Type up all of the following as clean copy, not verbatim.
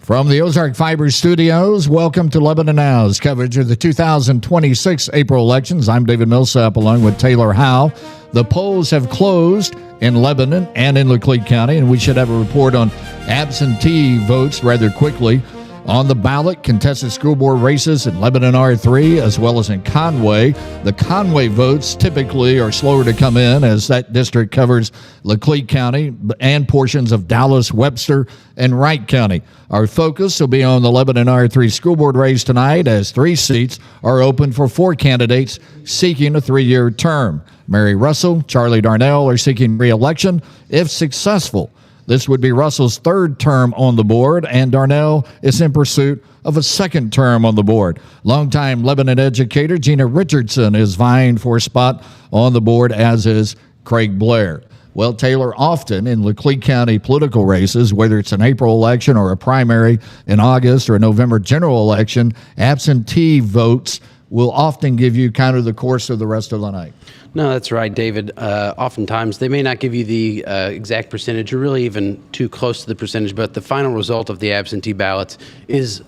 From the Ozark Fiber Studios, welcome to Lebanon Now's coverage of the 2026 April elections. I'm David Millsap along with Taylor Howe. The polls have closed in Lebanon and in Laclede County, and we should have a report on absentee votes rather quickly. On the ballot, contested school board races in Lebanon R3 as well as in Conway. The Conway votes typically are slower to come in as that district covers Laclede County and portions of Dallas, Webster, and Wright County. Our focus will be on the Lebanon R3 school board race tonight as 3 seats are open for 4 candidates seeking a 3-year term. Mary Russell, Charlie Darnell are seeking re-election. If successful, this would be Russell's 3rd term on the board, and Darnell is in pursuit of a 2nd term on the board. Longtime Lebanon educator Gina Richardson is vying for a spot on the board, as is Craig Blair. Well, Taylor, often in Laclede County political races, whether it's an April election or a primary in August or a November general election, absentee votes will often give you kind of the course of the rest of the night. No, that's right, David. Oftentimes, they may not give you the exact percentage or really even too close to the percentage, but the final result of the absentee ballots is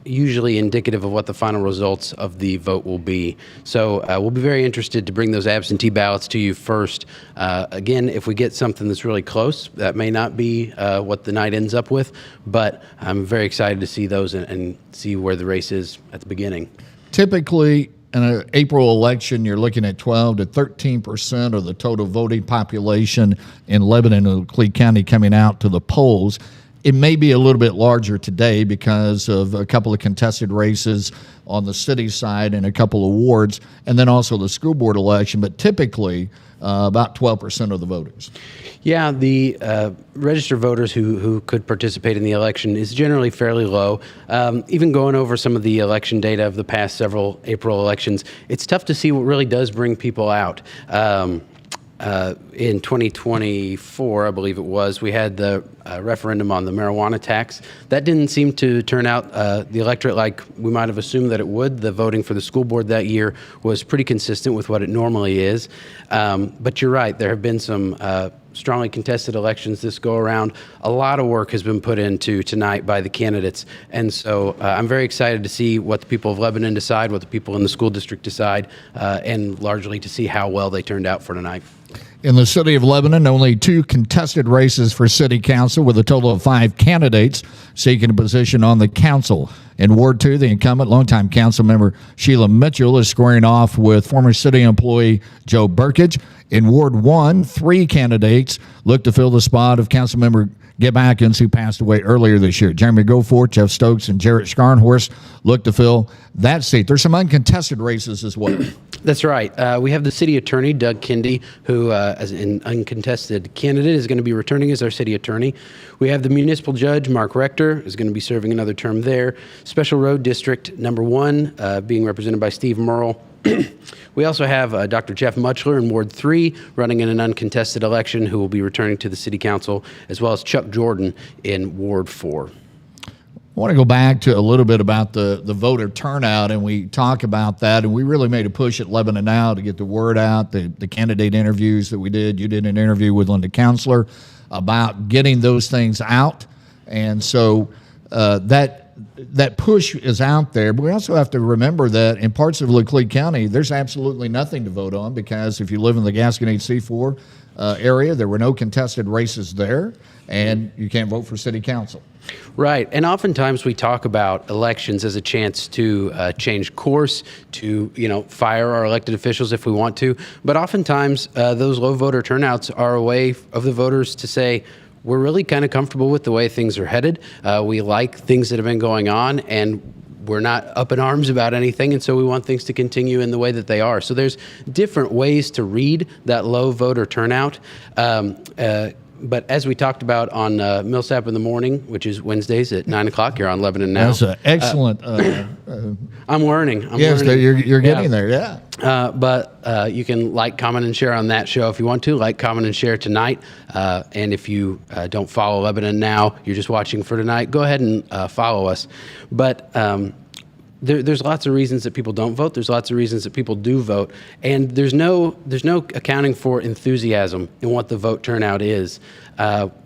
usually indicative of what the final results of the vote will be. So we'll be very interested to bring those absentee ballots to you first. Again, if we get something that's really close, that may not be what the night ends up with, but I'm very excited to see those and see where the race is at the beginning. Typically, in an April election, you're looking at 12 to 13% of the total voting population in Lebanon and Laclede County coming out to the polls. It may be a little bit larger today because of a couple of contested races on the city side and a couple of wards, and then also the school board election, but typically about 12% of the voters. Yeah, the registered voters who could participate in the election is generally fairly low. Even going over some of the election data of the past several April elections, it's tough to see what really does bring people out. In 2024, I believe it was, we had the referendum on the marijuana tax. That didn't seem to turn out the electorate like we might have assumed that it would. The voting for the school board that year was pretty consistent with what it normally is. But you're right, there have been some strongly contested elections this go around. A lot of work has been put into tonight by the candidates. And so I'm very excited to see what the people of Lebanon decide, what the people in the school district decide, and largely to see how well they turned out for tonight. In the city of Lebanon, only 2 contested races for city council with a total of 5 candidates seeking a position on the council. In Ward 2, the incumbent longtime council member Sheila Mitchell is squaring off with former city employee Joe Burkage. In Ward 1, 3 candidates look to fill the spot of council member Gib Atkins, who passed away earlier this year. Jeremy Goforth, Jeff Stokes, and Jarrett Skarnhorst look to fill that seat. There's some uncontested races as well. That's right. We have the city attorney, Doug Kindy, who, as an uncontested candidate, is going to be returning as our city attorney. We have the municipal judge, Mark Rector, is going to be serving another term there. Special Road District number 1, being represented by Steve Merle. We also have Dr. Jeff Muchler in Ward 3 running in an uncontested election, who will be returning to the city council, as well as Chuck Jordan in Ward 4. I want to go back to a little bit about the voter turnout, and we talk about that, and we really made a push at Lebanon Now to get the word out, the candidate interviews that we did. You did an interview with Linda Counselor about getting those things out, and so that push is out there, but we also have to remember that in parts of Laclede County, there's absolutely nothing to vote on, because if you live in the Gasconade C4 area, there were no contested races there, and you can't vote for city council. Right, and oftentimes we talk about elections as a chance to change course, to fire our elected officials if we want to, but oftentimes those low voter turnouts are a way of the voters to say, we're really kind of comfortable with the way things are headed. We like things that have been going on, and we're not up in arms about anything, and so we want things to continue in the way that they are. So there's different ways to read that low voter turnout. But as we talked about on Millsap in the Morning, which is Wednesdays at 9 o'clock, you're on Lebanon Now. That's an excellent. I'm learning. Yes, learning. You're getting there, yeah. But you can like, comment, and share on that show if you want to. Like, comment, and share tonight. And if you don't follow Lebanon Now, you're just watching for tonight, go ahead and follow us. But there's lots of reasons that people don't vote. There's lots of reasons that people do vote, and there's no accounting for enthusiasm in what the vote turnout is.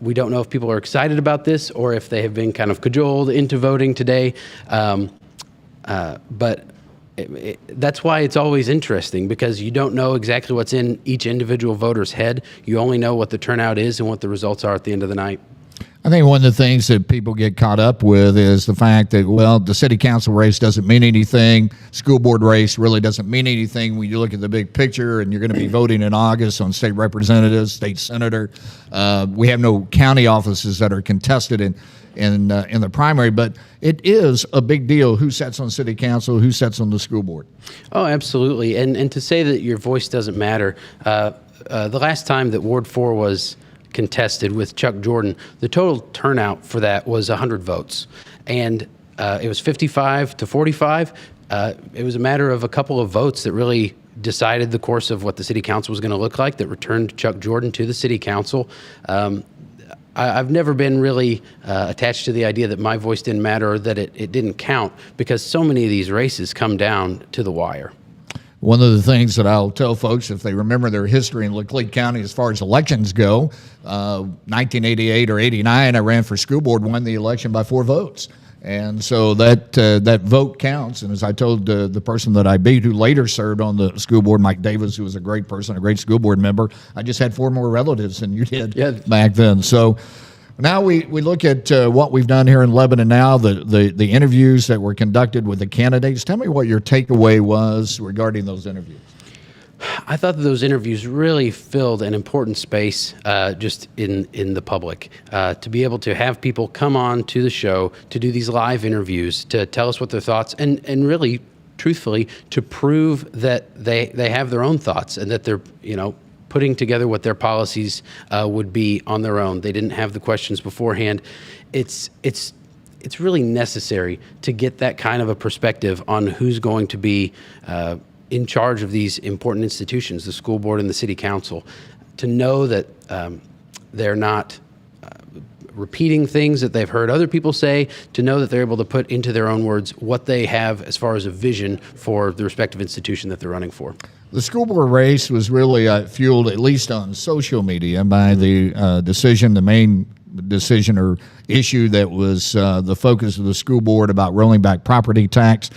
We don't know if people are excited about this or if they have been kind of cajoled into voting today. But that's why it's always interesting, because you don't know exactly what's in each individual voter's head. You only know what the turnout is and what the results are at the end of the night. I think one of the things that people get caught up with is the fact that, well, the city council race doesn't mean anything. School board race really doesn't mean anything when you look at the big picture, and you're going to be voting in August on state representatives, state senator. We have no county offices that are contested in the primary, but it is a big deal who sits on city council, who sits on the school board. Oh, absolutely. And to say that your voice doesn't matter, the last time that Ward 4 was contested with Chuck Jordan, the total turnout for that was 100 votes. And it was 55 to 45. It was a matter of a couple of votes that really decided the course of what the city council was going to look like, that returned Chuck Jordan to the city council. I've never been really attached to the idea that my voice didn't matter or that it didn't count, because so many of these races come down to the wire. One of the things that I'll tell folks, if they remember their history in Laclede County as far as elections go, 1988 or 89, I ran for school board, won the election by 4 votes. And so that vote counts. And as I told the person that I beat, who later served on the school board, Mike Davis, who was a great person, a great school board member, I just had 4 more relatives than you did back then. So now we look at what we've done here in Lebanon now, the interviews that were conducted with the candidates. Tell me what your takeaway was regarding those interviews. I thought that those interviews really filled an important space just in the public. To be able to have people come on to the show, to do these live interviews, to tell us what their thoughts, and really, truthfully, to prove that they have their own thoughts and that they're, putting together what their policies would be on their own. They didn't have the questions beforehand. It's really necessary to get that kind of a perspective on who's going to be in charge of these important institutions, the school board and the city council, to know that they're not repeating things that they've heard other people say, to know that they're able to put into their own words what they have as far as a vision for the respective institution that they're running for. The school board race was really fueled, at least on social media, by the the main decision or issue that was the focus of the school board about rolling back property tax.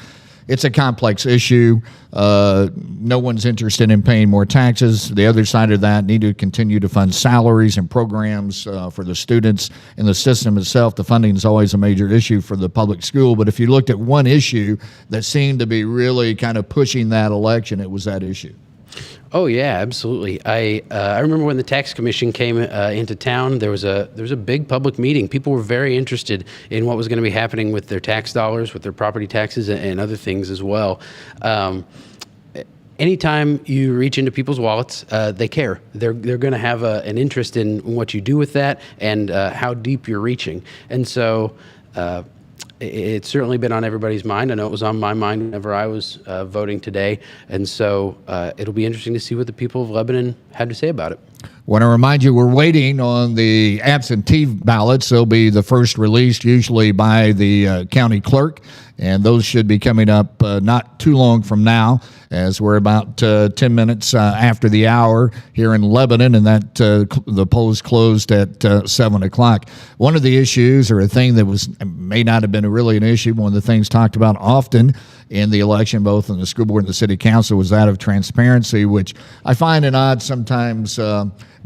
It's a complex issue. No one's interested in paying more taxes. The other side of that, need to continue to fund salaries and programs for the students in the system itself. The funding is always a major issue for the public school. But if you looked at one issue that seemed to be really kind of pushing that election, it was that issue. Oh yeah, absolutely. I remember when the tax commission came into town. There was a big public meeting. People were very interested in what was going to be happening with their tax dollars, with their property taxes, and other things as well. Anytime you reach into people's wallets, they care. They're going to have an interest in what you do with that and how deep you're reaching. And so it's certainly been on everybody's mind. I know it was on my mind whenever I was voting today. And so it'll be interesting to see what the people of Lebanon had to say about it. Want to remind you, we're waiting on the absentee ballots. They'll be the first released usually by the county clerk, and those should be coming up not too long from now, as we're about 10 minutes after the hour here in Lebanon, and that the polls closed at 7 o'clock. One of the issues, or a thing that may not have been really an issue, one of the things talked about often in the election, both in the school board and the city council, was that of transparency, which I find an odd sometimes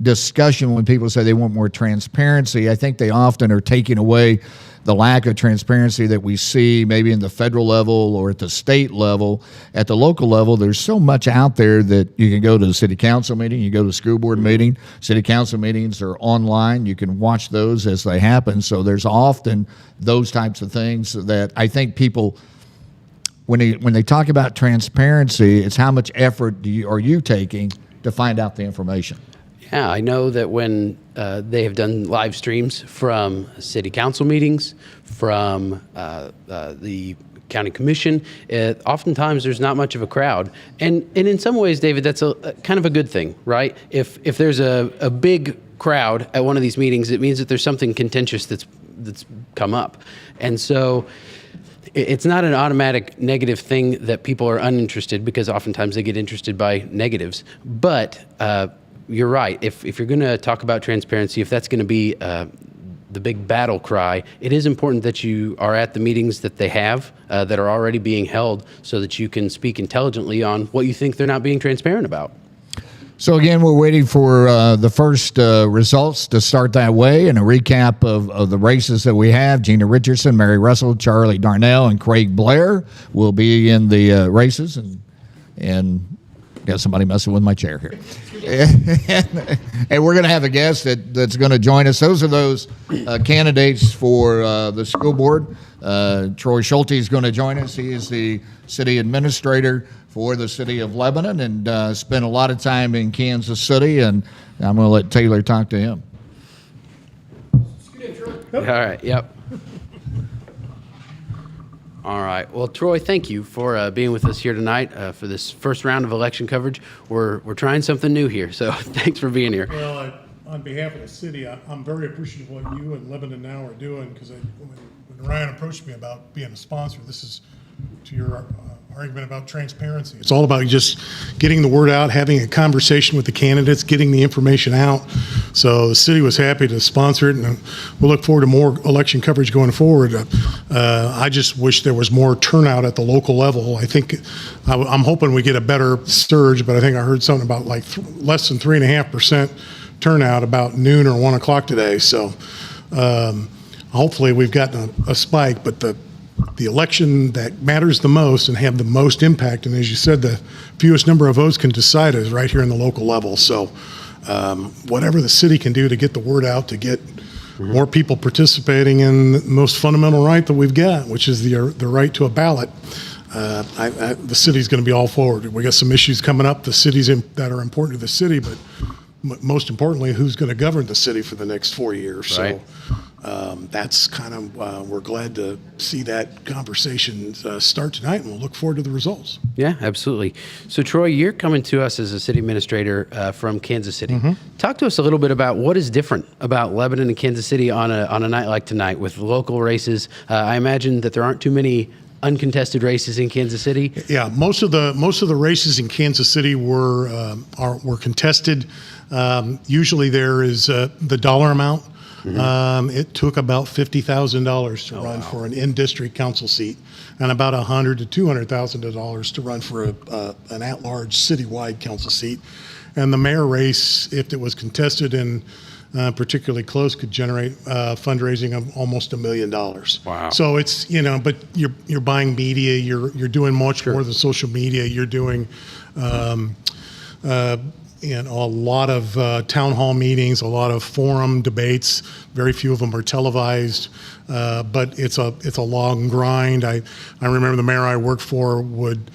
discussion when people say they want more transparency. I think they often are taking away the lack of transparency that we see maybe in the federal level or at the state level. At the local level, there's so much out there that you can go to the city council meeting, you go to the school board meeting. City council meetings are online. You can watch those as they happen. So there's often those types of things that I think people, when they talk about transparency, it's how much effort are you taking to find out the information. Yeah, I know that when they have done live streams from city council meetings, from the county commission, oftentimes there's not much of a crowd. And in some ways, David, that's a kind of a good thing, right? If there's a big crowd at one of these meetings, it means that there's something contentious that's that's come up. And so it's not an automatic negative thing that people are uninterested, because oftentimes they get interested by negatives. But you're right. If you're going to talk about transparency, if that's going to be the big battle cry, it is important that you are at the meetings that they have that are already being held, so that you can speak intelligently on what you think they're not being transparent about. So again, we're waiting for the first results to start that way, and a recap of the races that we have. Gina Richardson, Mary Russell, Charlie Darnell, and Craig Blair will be in the races, and got somebody messing with my chair here. And we're going to have a guest that's going to join us. Those are those candidates for the school board. Troy Schulte is going to join us. He is the city administrator for the city of Lebanon, and spent a lot of time in Kansas City, and I'm going to let Taylor talk to him. All right, yep. All right. Well, Troy, thank you for being with us here tonight for this first round of election coverage. We're trying something new here, so thanks for being here. Well, on behalf of the city, I'm very appreciative of what you and Lebanon Now are doing, because when Ryan approached me about being a sponsor, this is to your argument about transparency. It's all about just getting the word out, having a conversation with the candidates, getting the information out. So the city was happy to sponsor it, and we'll look forward to more election coverage going forward. I just wish there was more turnout at the local level. I think I'm hoping we get a better surge, but I think I heard something about like less than 3.5% turnout about noon or 1 o'clock today. So hopefully we've gotten a spike, but the election that matters the most and have the most impact, and as you said, the fewest number of votes can decide, is right here in the local level. So whatever the city can do to get the word out, to get more people participating in the most fundamental right that we've got, which is the right to a ballot, the city's going to be all forward. We got some issues coming up, the cities that are important to the city, but most importantly, who's going to govern the city for the next 4 years. Right. So that's kind of, we're glad to see that conversation start tonight, and we'll look forward to the results. Yeah, absolutely. So, Troy, you're coming to us as a city administrator from Kansas City. Talk to us a little bit about what is different about Lebanon and Kansas City on a night like tonight with local races. I imagine that there aren't too many uncontested races in Kansas City. Yeah, most of the races in Kansas City were contested. Usually there is the dollar amount. It took about $50,000 to run for an in-district council seat, and about $100,000 to $200,000 to run for an at-large citywide council seat. And the mayor race, if it was contested and particularly close, could generate fundraising of almost $1 million. Wow! So it's, but you're buying media, you're doing much more than social media. You're doing a lot of town hall meetings, a lot of forum debates. Very few of them are televised, but it's a long grind. I remember the mayor I worked for would.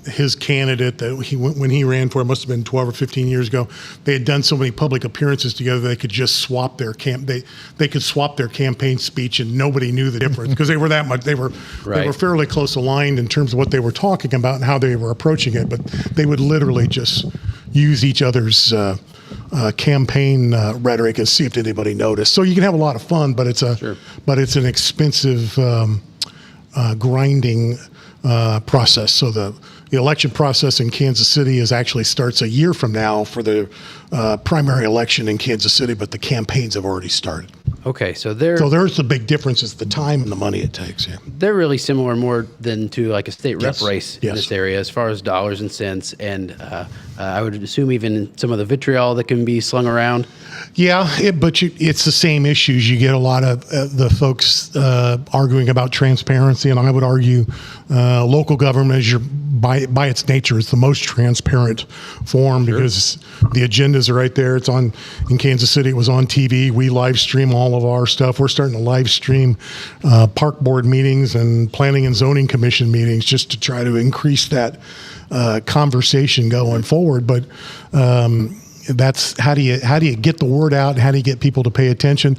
His candidate that when he ran for, it must have been 12 or 15 years ago, they had done so many public appearances together they could just swap their they could swap their campaign speech, and nobody knew the difference, because they were that much they were fairly close aligned in terms of what they were talking about and how they were approaching it, but they would literally just use each other's campaign rhetoric and see if anybody noticed. So you can have a lot of fun, but it's an expensive grinding process. So the election process in Kansas City actually starts a year from now for the primary election in Kansas City, but the campaigns have already started. Okay, so there's the big difference, is the time and the money it takes. Yeah. They're really similar more than to like a state rep Yes. race in Yes. this area as far as dollars and cents, and I would assume even some of the vitriol that can be slung around. Yeah, it's the same issues. You get a lot of the folks arguing about transparency, and I would argue local government is by its nature, it's the most transparent form, because the agendas are right there. It's on in Kansas City. It was on TV. We live stream all of our stuff. We're starting to live stream park board meetings and planning and zoning commission meetings, just to try to increase that conversation going forward. But that's how do you get the word out? How do you get people to pay attention?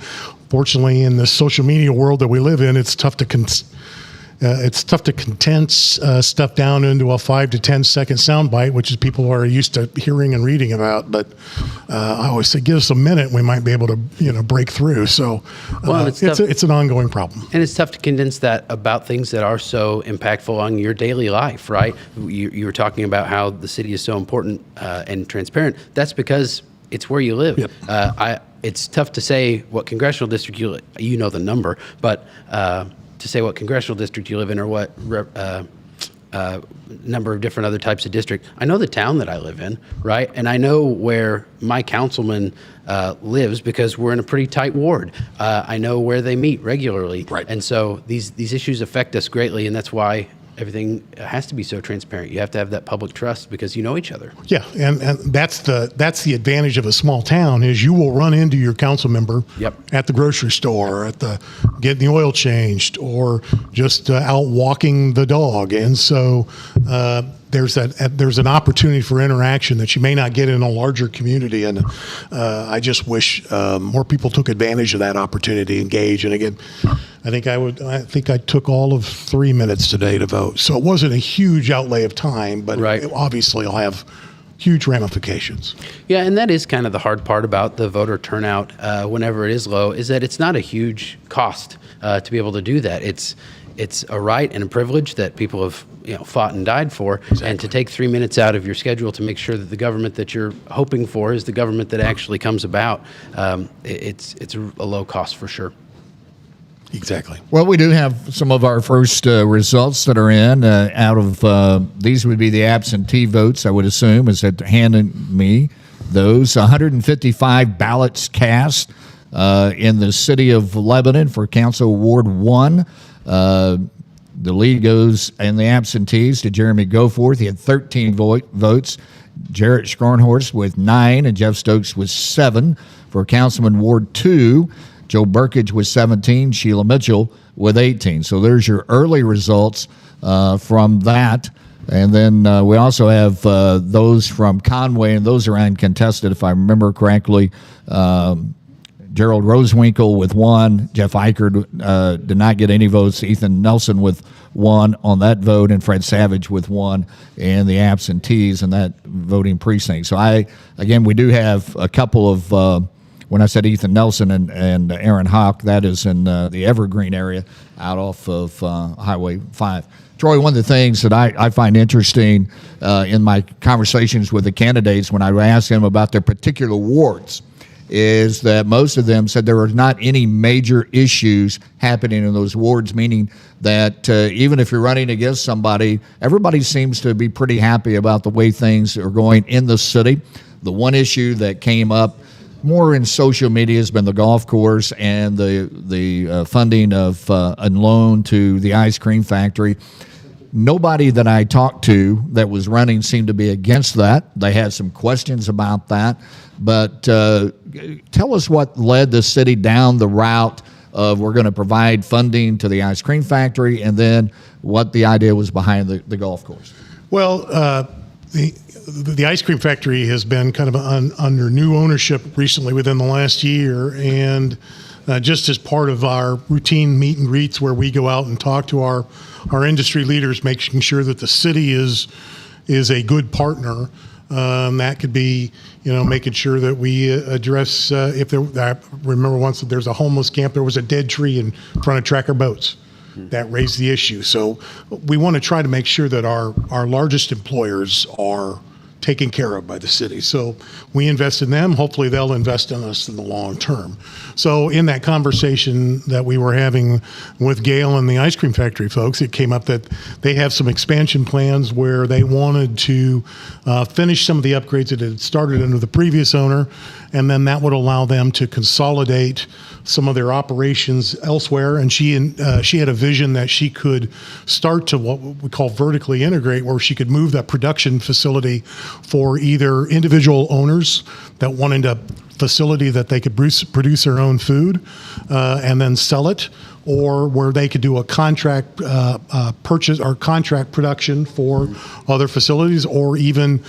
Fortunately, in the social media world that we live in, it's tough to it's tough to condense stuff down into a 5 to 10 second soundbite, which is people are used to hearing and reading about. But I always say, give us a minute, we might be able to break through. So it's an ongoing problem. And it's tough to condense that about things that are so impactful on your daily life, right? You were talking about how the city is so important and transparent. That's because it's where you live. Yep. It's tough to say what congressional district you know the number, but to say what congressional district you live in or what number of different other types of district. I know the town that I live in, right? And I know where my councilman lives because we're in a pretty tight ward. I know where they meet regularly. Right. And so these issues affect us greatly, and that's why everything has to be so transparent. You have to have that public trust because you know each other. Yeah, and that's the advantage of a small town is you will run into your council member at the grocery store, at the getting the oil changed, or just out walking the dog, and so there's an opportunity for interaction that you may not get in a larger community, and I just wish more people took advantage of that opportunity, engage. And again, I think I took all of 3 minutes today to vote, so it wasn't a huge outlay of time, but it obviously will have huge ramifications. Yeah, and that is kind of the hard part about the voter turnout whenever it is low, is that it's not a huge cost to be able to do that. It's a right and a privilege that people have fought and died for. Exactly. And to take 3 minutes out of your schedule to make sure that the government that you're hoping for is the government that actually comes about, it's a low cost for sure. Exactly. Well, we do have some of our first results that are in. Out of these would be the absentee votes, I would assume, is at handing me those 155 ballots cast in the city of Lebanon for Council Ward 1. The lead goes in the absentees to Jeremy Goforth. He had 13 votes. Jarrett Schornhorst with 9 and Jeff Stokes with 7. For Councilman Ward 2, Joe Burkage with 17, Sheila Mitchell with 18. So there's your early results from that. And then we also have those from Conway, and those are uncontested, if I remember correctly. Gerald Rosewinkle with 1. Jeff Eichert did not get any votes. Ethan Nelson with 1 on that vote, and Fred Savage with 1 in the absentees in that voting precinct. So we do have a couple of, when I said Ethan Nelson and Aaron Hawk, that is in the Evergreen area out off of Highway 5. Troy, one of the things that I find interesting in my conversations with the candidates when I ask them about their particular wards is that most of them said there are not any major issues happening in those wards, meaning that even if you're running against somebody, everybody seems to be pretty happy about the way things are going in the city. The one issue that came up more in social media has been the golf course and the funding of a loan to the ice cream factory. Nobody that I talked to that was running seemed to be against that. They had some questions about that. But tell us what led the city down the route of we're going to provide funding to the ice cream factory, and then what the idea was behind the golf course. Well, the ice cream factory has been kind of under new ownership recently within the last year, and just as part of our routine meet and greets where we go out and talk to our industry leaders, making sure that the city is a good partner. That could be, making sure that we address I remember once that there's a homeless camp, there was a dead tree in front of Tracker Boats. That raised the issue. So we want to try to make sure that our largest employers are taken care of by the city. So we invest in them. Hopefully they'll invest in us in the long term. So in that conversation that we were having with Gail and the ice cream factory folks, it came up that they have some expansion plans where they wanted to finish some of the upgrades that had started under the previous owner, and then that would allow them to consolidate some of their operations elsewhere. And she had a vision that she could start to what we call vertically integrate, where she could move that production facility for either individual owners that wanted a facility that they could produce their own food and then sell it, or where they could do a contract purchase or contract production for other facilities, or even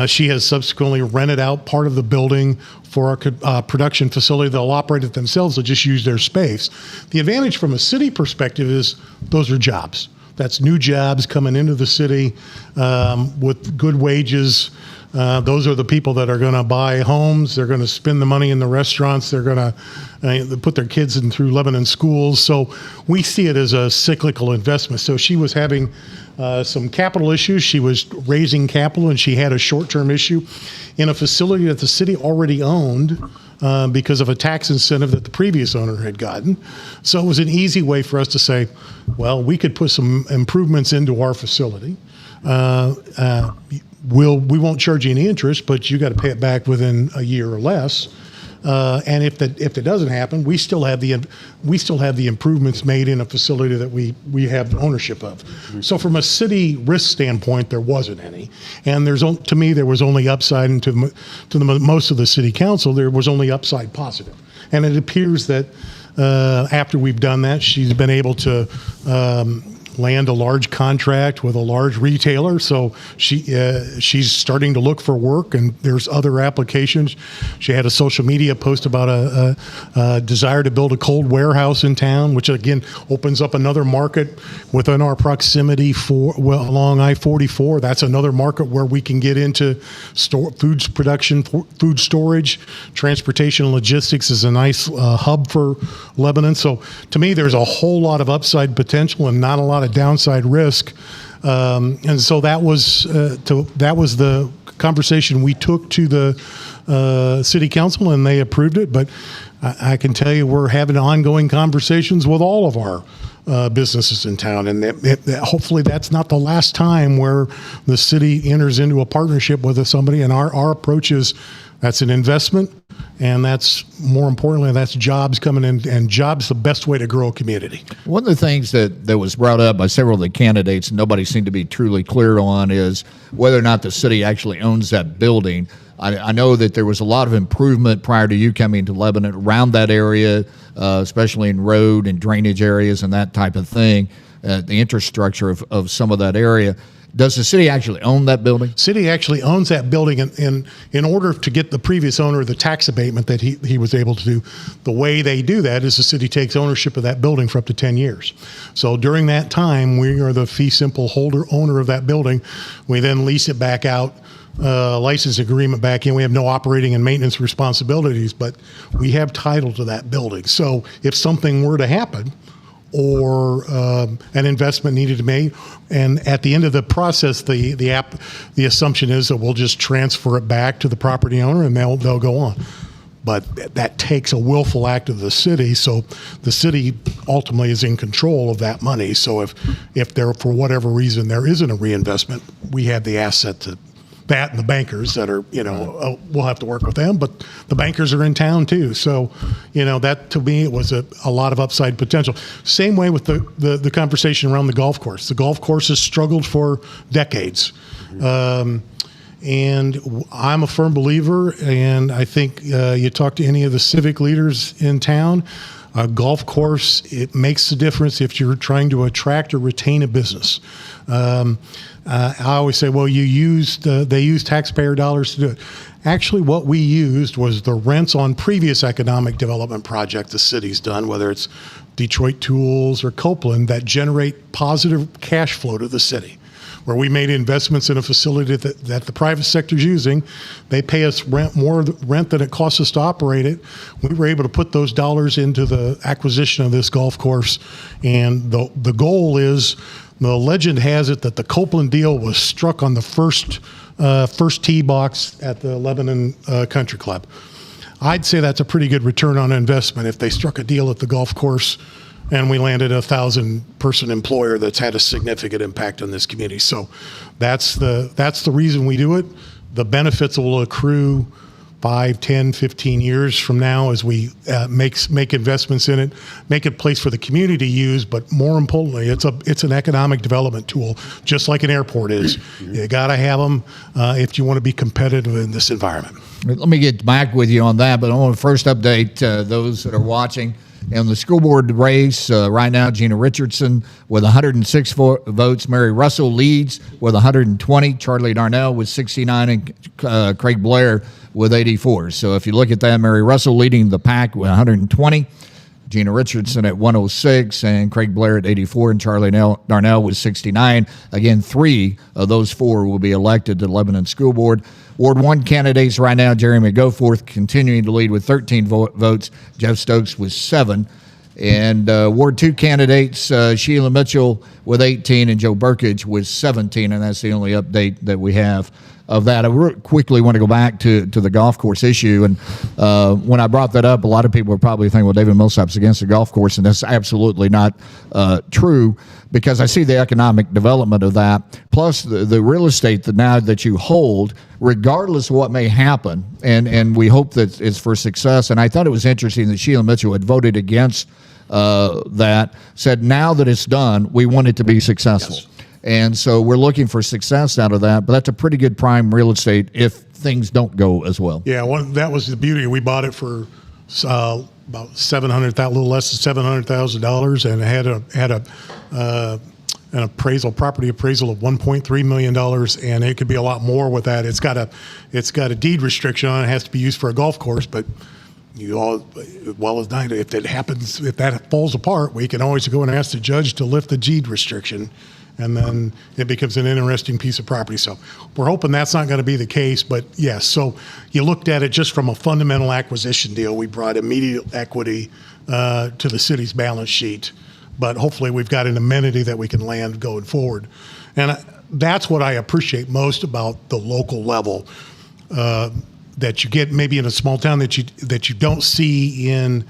she has subsequently rented out part of the building for a production facility. They'll operate it themselves. They'll just use their space. The advantage from a city perspective is those are jobs. That's new jobs coming into the city with good wages. Those are the people that are going to buy homes. They're going to spend the money in the restaurants. They're going to put their kids in through Lebanon schools. So we see it as a cyclical investment. So she was having some capital issues. She was raising capital, and she had a short-term issue in a facility that the city already owned because of a tax incentive that the previous owner had gotten. So it was an easy way for us to say, well, we could put some improvements into our facility. We won't charge you any interest, but you got to pay it back within a year or less. And if that doesn't happen, we still have the improvements made in a facility that we have ownership of. So from a city risk standpoint, there wasn't any. And to me there was only upside, and to most of the city council there was only upside positive. And it appears that after we've done that, she's been able to land a large contract with a large retailer. So she's starting to look for work, and there's other applications. She had a social media post about a desire to build a cold warehouse in town, which again opens up another market within our proximity along I-44. That's another market where we can get into foods production, food storage, transportation, and logistics is a nice hub for Lebanon. So to me, there's a whole lot of upside potential and not a lot of downside risk, and so that was the conversation we took to the city council, and they approved it. But I can tell you, we're having ongoing conversations with all of our businesses in town, and hopefully that's not the last time where the city enters into a partnership with somebody. And our approach is that's an investment, and that's, more importantly, that's jobs coming in, and jobs the best way to grow a community. One of the things that was brought up by several of the candidates, and nobody seemed to be truly clear on, is whether or not the city actually owns that building. I know that there was a lot of improvement prior to you coming to Lebanon around that area, especially in road and drainage areas and that type of thing, the infrastructure of some of that area. Does the city actually own that building? City actually owns that building, and in order to get the previous owner the tax abatement that he was able to do, the way they do that is the city takes ownership of that building for up to 10 years. So during that time, we are the fee simple owner of that building. We then lease it back out, license agreement back in. We have no operating and maintenance responsibilities, but we have title to that building. So if something were to happen, or an investment needed to be made, and at the end of the process, the assumption is that we'll just transfer it back to the property owner, and they'll go on. But that takes a willful act of the city, so the city ultimately is in control of that money. So if there, for whatever reason, there isn't a reinvestment, we have the asset to that, and the bankers that are, we'll have to work with them, but the bankers are in town too. So, that to me, it was a lot of upside potential. Same way with the conversation around the golf course. The golf course has struggled for decades. And I'm a firm believer, and I think you talk to any of the civic leaders in town, a golf course, it makes a difference if you're trying to attract or retain a business. I always say, well, they use taxpayer dollars to do it. Actually, what we used was the rents on previous economic development projects the city's done, whether it's Detroit Tools or Copeland, that generate positive cash flow to the city, where we made investments in a facility that the private sector's using. They pay us more rent than it costs us to operate it. We were able to put those dollars into the acquisition of this golf course, and the goal is, the legend has it that the Copeland deal was struck on the first tee box at the Lebanon Country Club. I'd say that's a pretty good return on investment if they struck a deal at the golf course and we landed a 1,000-person employer that's had a significant impact on this community. So that's the reason we do it. The benefits will accrue 5, 10, 15 years from now as we make investments in it, make it a place for the community to use, but more importantly, it's an economic development tool, just like an airport is. You got to have them if you want to be competitive in this environment. Let me get back with you on that, but I want to first update those that are watching. In the school board race, right now, Gina Richardson with 106 votes. Mary Russell leads with 120. Charlie Darnell with 69, and Craig Blair with 84. So if you look at that, Mary Russell leading the pack with 120. Gina Richardson at 106, and Craig Blair at 84, and Charlie Darnell with 69. Again, 3 of those 4 will be elected to the Lebanon School Board. Ward 1 candidates right now, Jeremy Goforth continuing to lead with 13 votes, Jeff Stokes with 7. And Ward 2 candidates, Sheila Mitchell with 18 and Joe Burkage with 17, and that's the only update that we have of that. I quickly want to go back to the golf course issue. And when I brought that up, a lot of people were probably thinking, well, David Millsap's against the golf course, and that's absolutely not true, because I see the economic development of that, plus the real estate that you hold, regardless of what may happen, and we hope that it's for success. And I thought it was interesting that Sheila Mitchell had voted against that, said now that it's done, we want it to be successful. Yes. And so we're looking for success out of that, but that's a pretty good prime real estate if things don't go as well. Yeah, that was the beauty. We bought it for about $700,000, a little less than $700,000, and it had an property appraisal of $1.3 million, and it could be a lot more with that. It's got a deed restriction on it. It has to be used for a golf course, but if it happens, if that falls apart, we can always go and ask the judge to lift the deed restriction, and then it becomes an interesting piece of property. So we're hoping that's not going to be the case, but yes. So you looked at it just from a fundamental acquisition deal. We brought immediate equity to the city's balance sheet, but hopefully we've got an amenity that we can land going forward. And that's what I appreciate most about the local level that you get maybe in a small town that you don't see in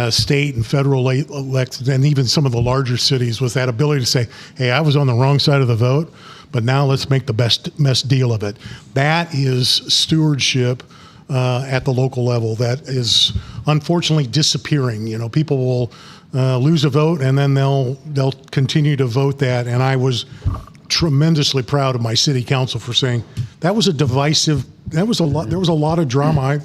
state and federal elections, and even some of the larger cities, was that ability to say, hey, I was on the wrong side of the vote, but now let's make the best deal of it. That is stewardship at the local level that is unfortunately disappearing. You know, people will lose a vote and then they'll continue to vote that. And I was tremendously proud of my city council for saying that was a divisive. There was a lot of drama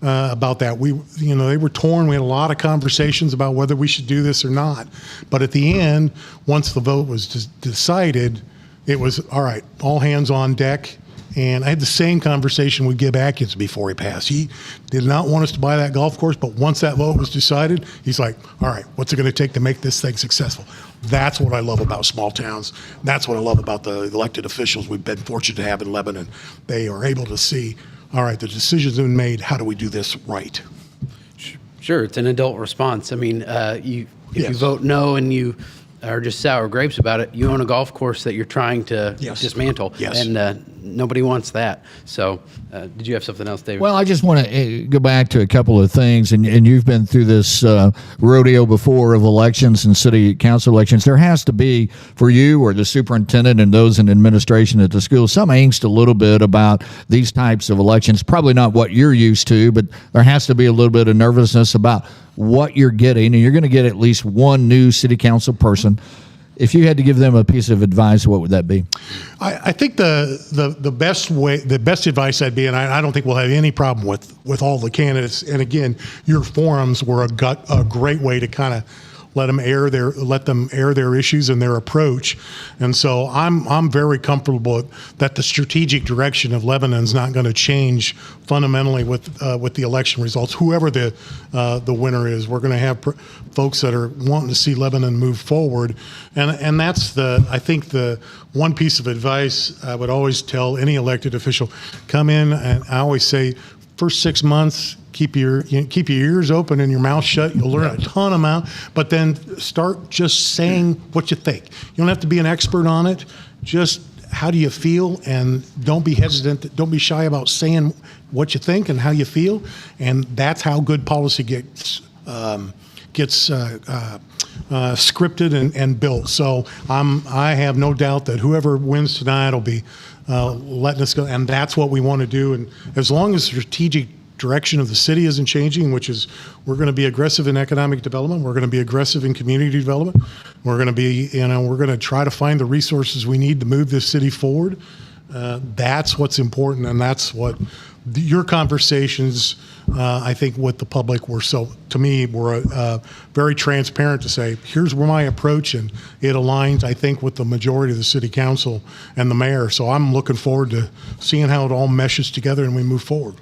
about that. They were torn. We had a lot of conversations about whether we should do this or not. But at the end, once the vote was decided, it was all right, all hands on deck. And I had the same conversation with Gib Atkins before he passed. He did not want us to buy that golf course, but once that vote was decided, he's like, all right, what's it going to take to make this thing successful? That's what I love about small towns. That's what I love about the elected officials we've been fortunate to have in Lebanon. They are able to see, all right, the decisions have been made. How do we do this right? Sure, it's an adult response. I mean, if you vote no and you are just sour grapes about it, you own a golf course that you're trying to dismantle. Yes. And nobody wants that. So did you have something else, David? Well, I just want to go back to a couple of things, and you've been through this rodeo before of elections and city council elections. There has to be, for you or the superintendent and those in administration at the school, some angst a little bit about these types of elections. Probably not what you're used to, but there has to be a little bit of nervousness about what you're getting, and you're going to get at least one new city council person. If you had to give them a piece of advice, what would that be? I think the best advice I'd be, and I don't think we'll have any problem with all the candidates. And again, your forums were a great way to kind of let them air their issues and their approach. And so I'm very comfortable that the strategic direction of Lebanon's not going to change fundamentally with the election results. Whoever the winner is, we're going to have folks that are wanting to see Lebanon move forward. And that's I think the one piece of advice I would always tell any elected official: come in, and I always say, first 6 months, keep your ears open and your mouth shut. You'll learn a ton amount, but then start just saying what you think. You don't have to be an expert on it. Just how do you feel, and don't be hesitant. Don't be shy about saying what you think and how you feel. And that's how good policy gets scripted and built. So I have no doubt that whoever wins tonight will be letting us go, and that's what we want to do. And as long as strategic direction of the city isn't changing, which is we're going to be aggressive in economic development. We're going to be aggressive in community development. We're going to be, we're going to try to find the resources we need to move this city forward. That's what's important, and that's what your conversations, I think, with the public were very transparent to say, here's where my approach, and it aligns, I think, with the majority of the city council and the mayor. So I'm looking forward to seeing how it all meshes together and we move forward.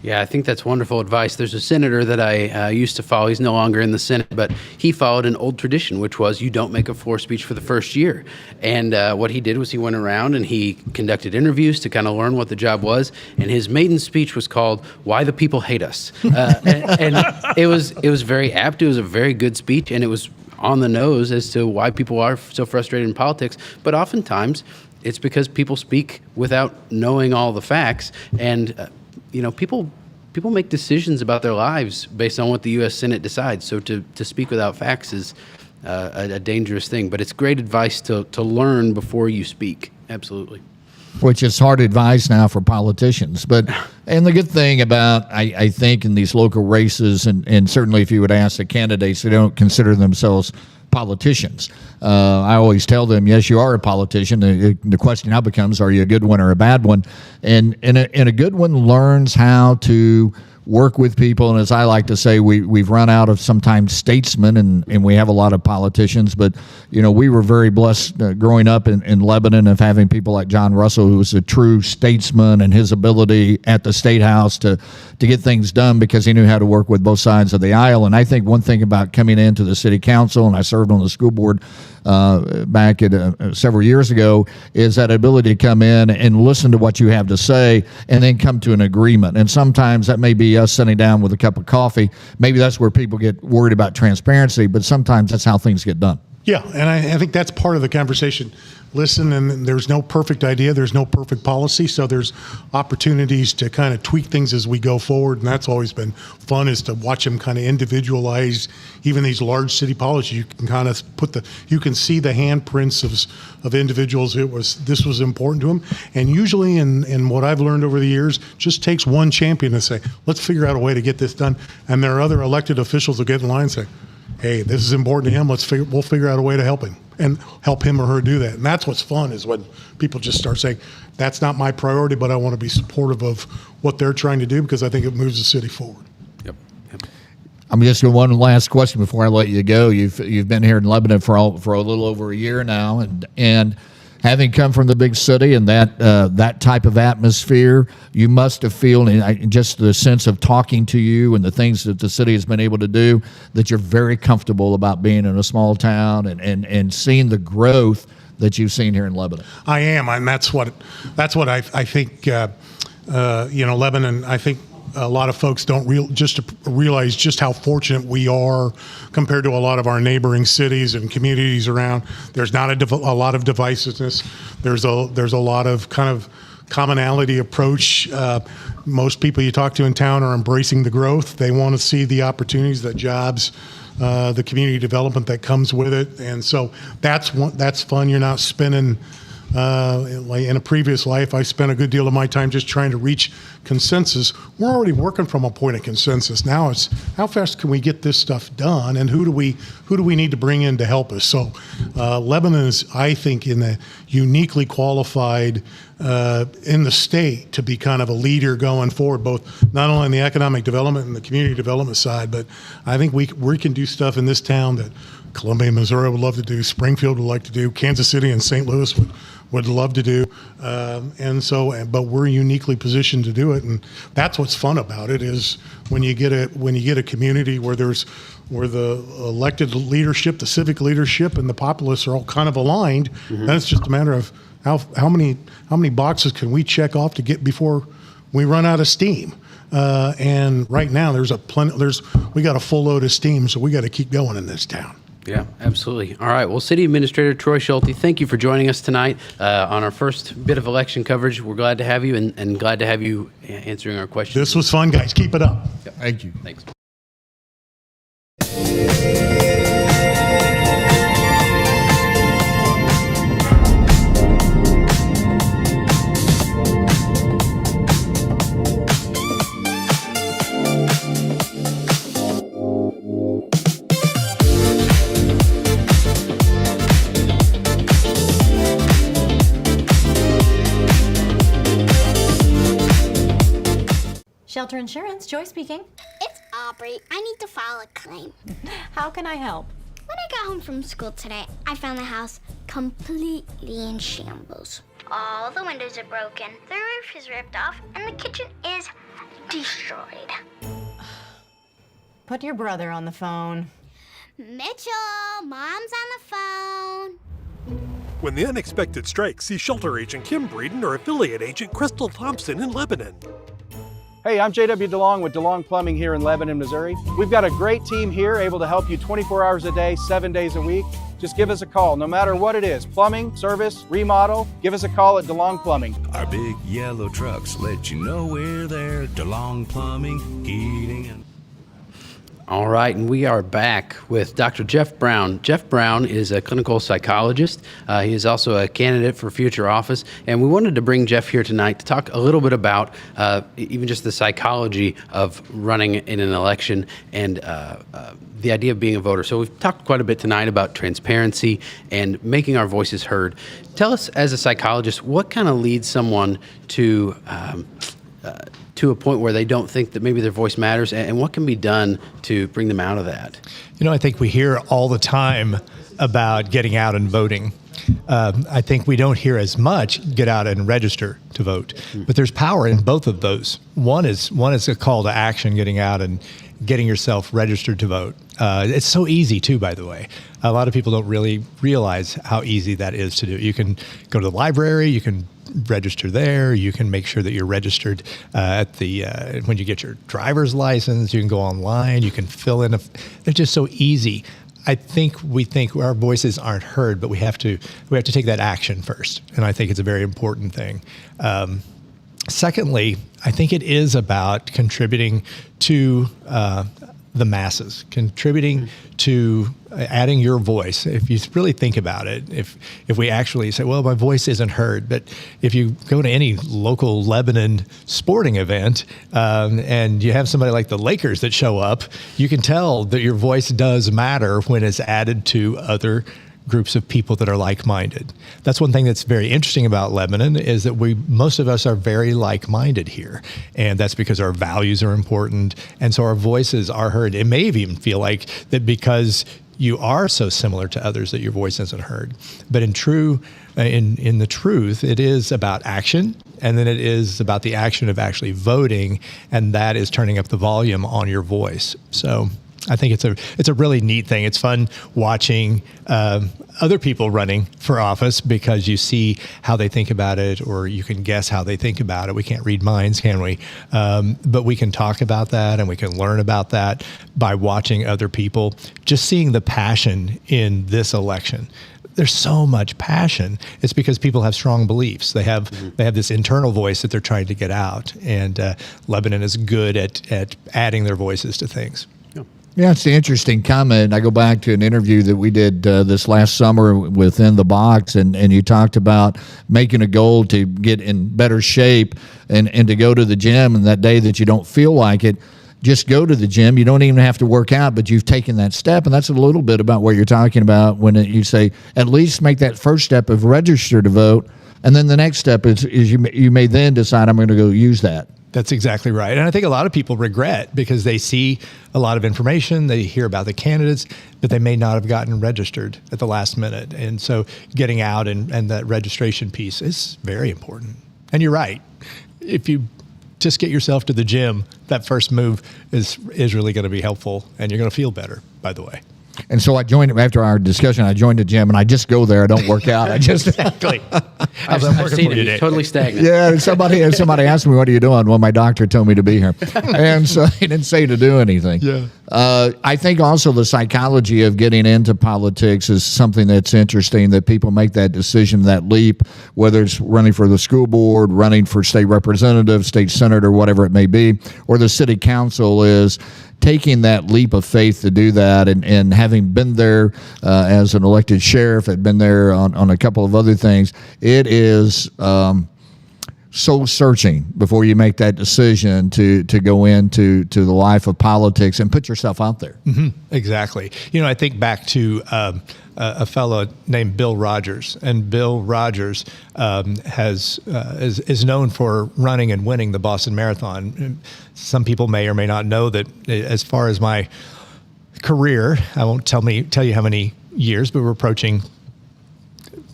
Yeah, I think that's wonderful advice. There's a senator that I used to follow. He's no longer in the Senate, but he followed an old tradition, which was you don't make a floor speech for the first year. And what he did was he went around and he conducted interviews to kind of learn what the job was. And his maiden speech was called "Why the People Hate Us," and it was very apt. It was a very good speech, and it was on the nose as to why people are so frustrated in politics. But oftentimes, it's because people speak without knowing all the facts, and people make decisions about their lives based on what the U.S. Senate decides. So to speak without facts is a dangerous thing. But it's great advice to learn before you speak. Absolutely. Which is hard advice now for politicians. And the good thing about, I think, in these local races, and certainly if you would ask the candidates, they don't consider themselves politicians. I always tell them, yes, you are a politician. The question now becomes, are you a good one or a bad one? And a good one learns how to work with people. And as I like to say, we've run out of sometimes statesmen, and we have a lot of politicians. But, we were very blessed growing up in Lebanon of having people like John Russell, who was a true statesman, and his ability at the State House to get things done because he knew how to work with both sides of the aisle. And I think one thing about coming into the city council, and I served on the school board back at several years ago, is that ability to come in and listen to what you have to say and then come to an agreement. And sometimes that may be us sitting down with a cup of coffee. Maybe that's where people get worried about transparency, but sometimes that's how things get done. Yeah, and I think that's part of the conversation. Listen, and there's no perfect idea, there's no perfect policy, so there's opportunities to kind of tweak things as we go forward, and that's always been fun, is to watch them kind of individualize even these large city policies. You can kind of you can see the handprints of individuals. This was important to them, and usually in what I've learned over the years, just takes one champion to say, let's figure out a way to get this done, and there are other elected officials that get in line and say, hey, this is important to him. We'll figure out a way to help him and help him or her do that. And that's what's fun, is when people just start saying, that's not my priority, but I want to be supportive of what they're trying to do because I think it moves the city forward. Yep. I'm just going one last question before I let you go. You've been here in Lebanon for a little over a year now, and having come from the big city and that type of atmosphere, you must have felt, just the sense of talking to you and the things that the city has been able to do, that you're very comfortable about being in a small town and seeing the growth that you've seen here in Lebanon. I am, and that's what I think. Lebanon, I think a lot of folks don't realize just how fortunate we are compared to a lot of our neighboring cities and communities around. There's not a lot of divisiveness. There's a lot of kind of commonality approach. Most people you talk to in town are embracing the growth. They want to see the opportunities, the jobs, the community development that comes with it, and so that's fun. You're not spending. Like in a previous life, I spent a good deal of my time just trying to reach consensus. We're already working from a point of consensus. Now it's how fast can we get this stuff done, and who do we need to bring in to help us? So Lebanon is, I think, uniquely qualified in the state to be kind of a leader going forward, both not only in the economic development and the community development side, but I think we can do stuff in this town that Columbia, Missouri would love to do, Springfield would like to do, Kansas City and St. Louis would love to do, but we're uniquely positioned to do it, and that's what's fun about it, is when you get a community where the elected leadership, the civic leadership, and the populace are all kind of aligned. Mm-hmm. Then it's just a matter of how many boxes can we check off to get before we run out of steam. And right now we got a full load of steam, so we got to keep going in this town. Yeah, absolutely. All right. Well, City Administrator Troy Schulte, thank you for joining us tonight on our first bit of election coverage. We're glad to have you and glad to have you answering our questions. This was fun, guys. Keep it up. Yep. Thank you. Thanks. Shelter Insurance, Joy speaking. It's Aubrey. I need to file a claim. How can I help? When I got home from school today, I found the house completely in shambles. All the windows are broken, the roof is ripped off, and the kitchen is destroyed. Put your brother on the phone. Mitchell, Mom's on the phone. When the unexpected strikes, see Shelter Agent Kim Breeden or Affiliate Agent Crystal Thompson in Lebanon. Hey, I'm J.W. DeLong with DeLong Plumbing here in Lebanon, Missouri. We've got a great team here able to help you 24 hours a day, 7 days a week. Just give us a call, no matter what it is. Plumbing, service, remodel, give us a call at DeLong Plumbing. Our big yellow trucks let you know we're there. DeLong Plumbing, heating, and... All right, and we are back with Dr. Jeff Brown. Jeff Brown is a clinical psychologist. He is also a candidate for future office, and we wanted to bring Jeff here tonight to talk a little bit about even just the psychology of running in an election and the idea of being a voter. So we've talked quite a bit tonight about transparency and making our voices heard. Tell us, as a psychologist, what kind of leads someone to a point where they don't think that maybe their voice matters, and what can be done to bring them out of that? You know, I think we hear all the time about getting out and voting. I think we don't hear as much get out and register to vote, but there's power in both of those. One is a call to action, getting out and getting yourself registered to vote. It's so easy too, by the way. A lot of people don't really realize how easy that is to do. You can go to the library, you can register there. You can make sure that you're registered at the when you get your driver's license. You can go online. You can fill in. They're just so easy. I think we think our voices aren't heard, but we have to take that action first, and I think it's a very important thing. Secondly, I think it is about contributing to the masses, contributing to adding your voice. If you really think about it, if we actually say, well, my voice isn't heard, but if you go to any local Lebanon sporting event and you have somebody like the Lakers that show up, you can tell that your voice does matter when it's added to other groups of people that are like-minded. That's one thing that's very interesting about Lebanon, is that most of us are very like-minded here. And that's because our values are important. And so our voices are heard. It may even feel like that because you are so similar to others that your voice isn't heard. But in the truth, it is about action. And then it is about the action of actually voting. And that is turning up the volume on your voice. So I think it's a really neat thing. It's fun watching other people running for office because you see how they think about it, or you can guess how they think about it. We can't read minds, can we? But we can talk about that, and we can learn about that by watching other people. Just seeing the passion in this election. There's so much passion. It's because people have strong beliefs. They have this internal voice that they're trying to get out, and Lebanon is good at adding their voices to things. Yeah, it's an interesting comment. I go back to an interview that we did this last summer within the box, and you talked about making a goal to get in better shape and to go to the gym, and that day that you don't feel like it, just go to the gym. You don't even have to work out, but you've taken that step, and that's a little bit about what you're talking about when you say at least make that first step of register to vote, and then the next step is you may then decide I'm going to go use that. That's exactly right. And I think a lot of people regret because they see a lot of information, they hear about the candidates, but they may not have gotten registered at the last minute. And so getting out and that registration piece is very important. And you're right. If you just get yourself to the gym, that first move is really going to be helpful, and you're going to feel better, by the way. And so I joined, after our discussion, I joined the gym, and I just go there. I don't work out. I just exactly. I've seen it. Totally stagnant. Yeah, somebody asked me, what are you doing? Well, my doctor told me to be here. And so he didn't say to do anything. Yeah. I think also the psychology of getting into politics is something that's interesting, that people make that decision, that leap, whether it's running for the school board, running for state representative, state senator, whatever it may be, or the city council, is taking that leap of faith to do that, and having been there as an elected sheriff, had been there on a couple of other things, it is soul searching before you make that decision to go into the life of politics and put yourself out there. Mm-hmm. Exactly. I think back to a fellow named Bill Rogers, and Bill Rogers is known for running and winning the Boston Marathon. Some people may or may not know that. As far as my career, I won't tell you how many years, but we're approaching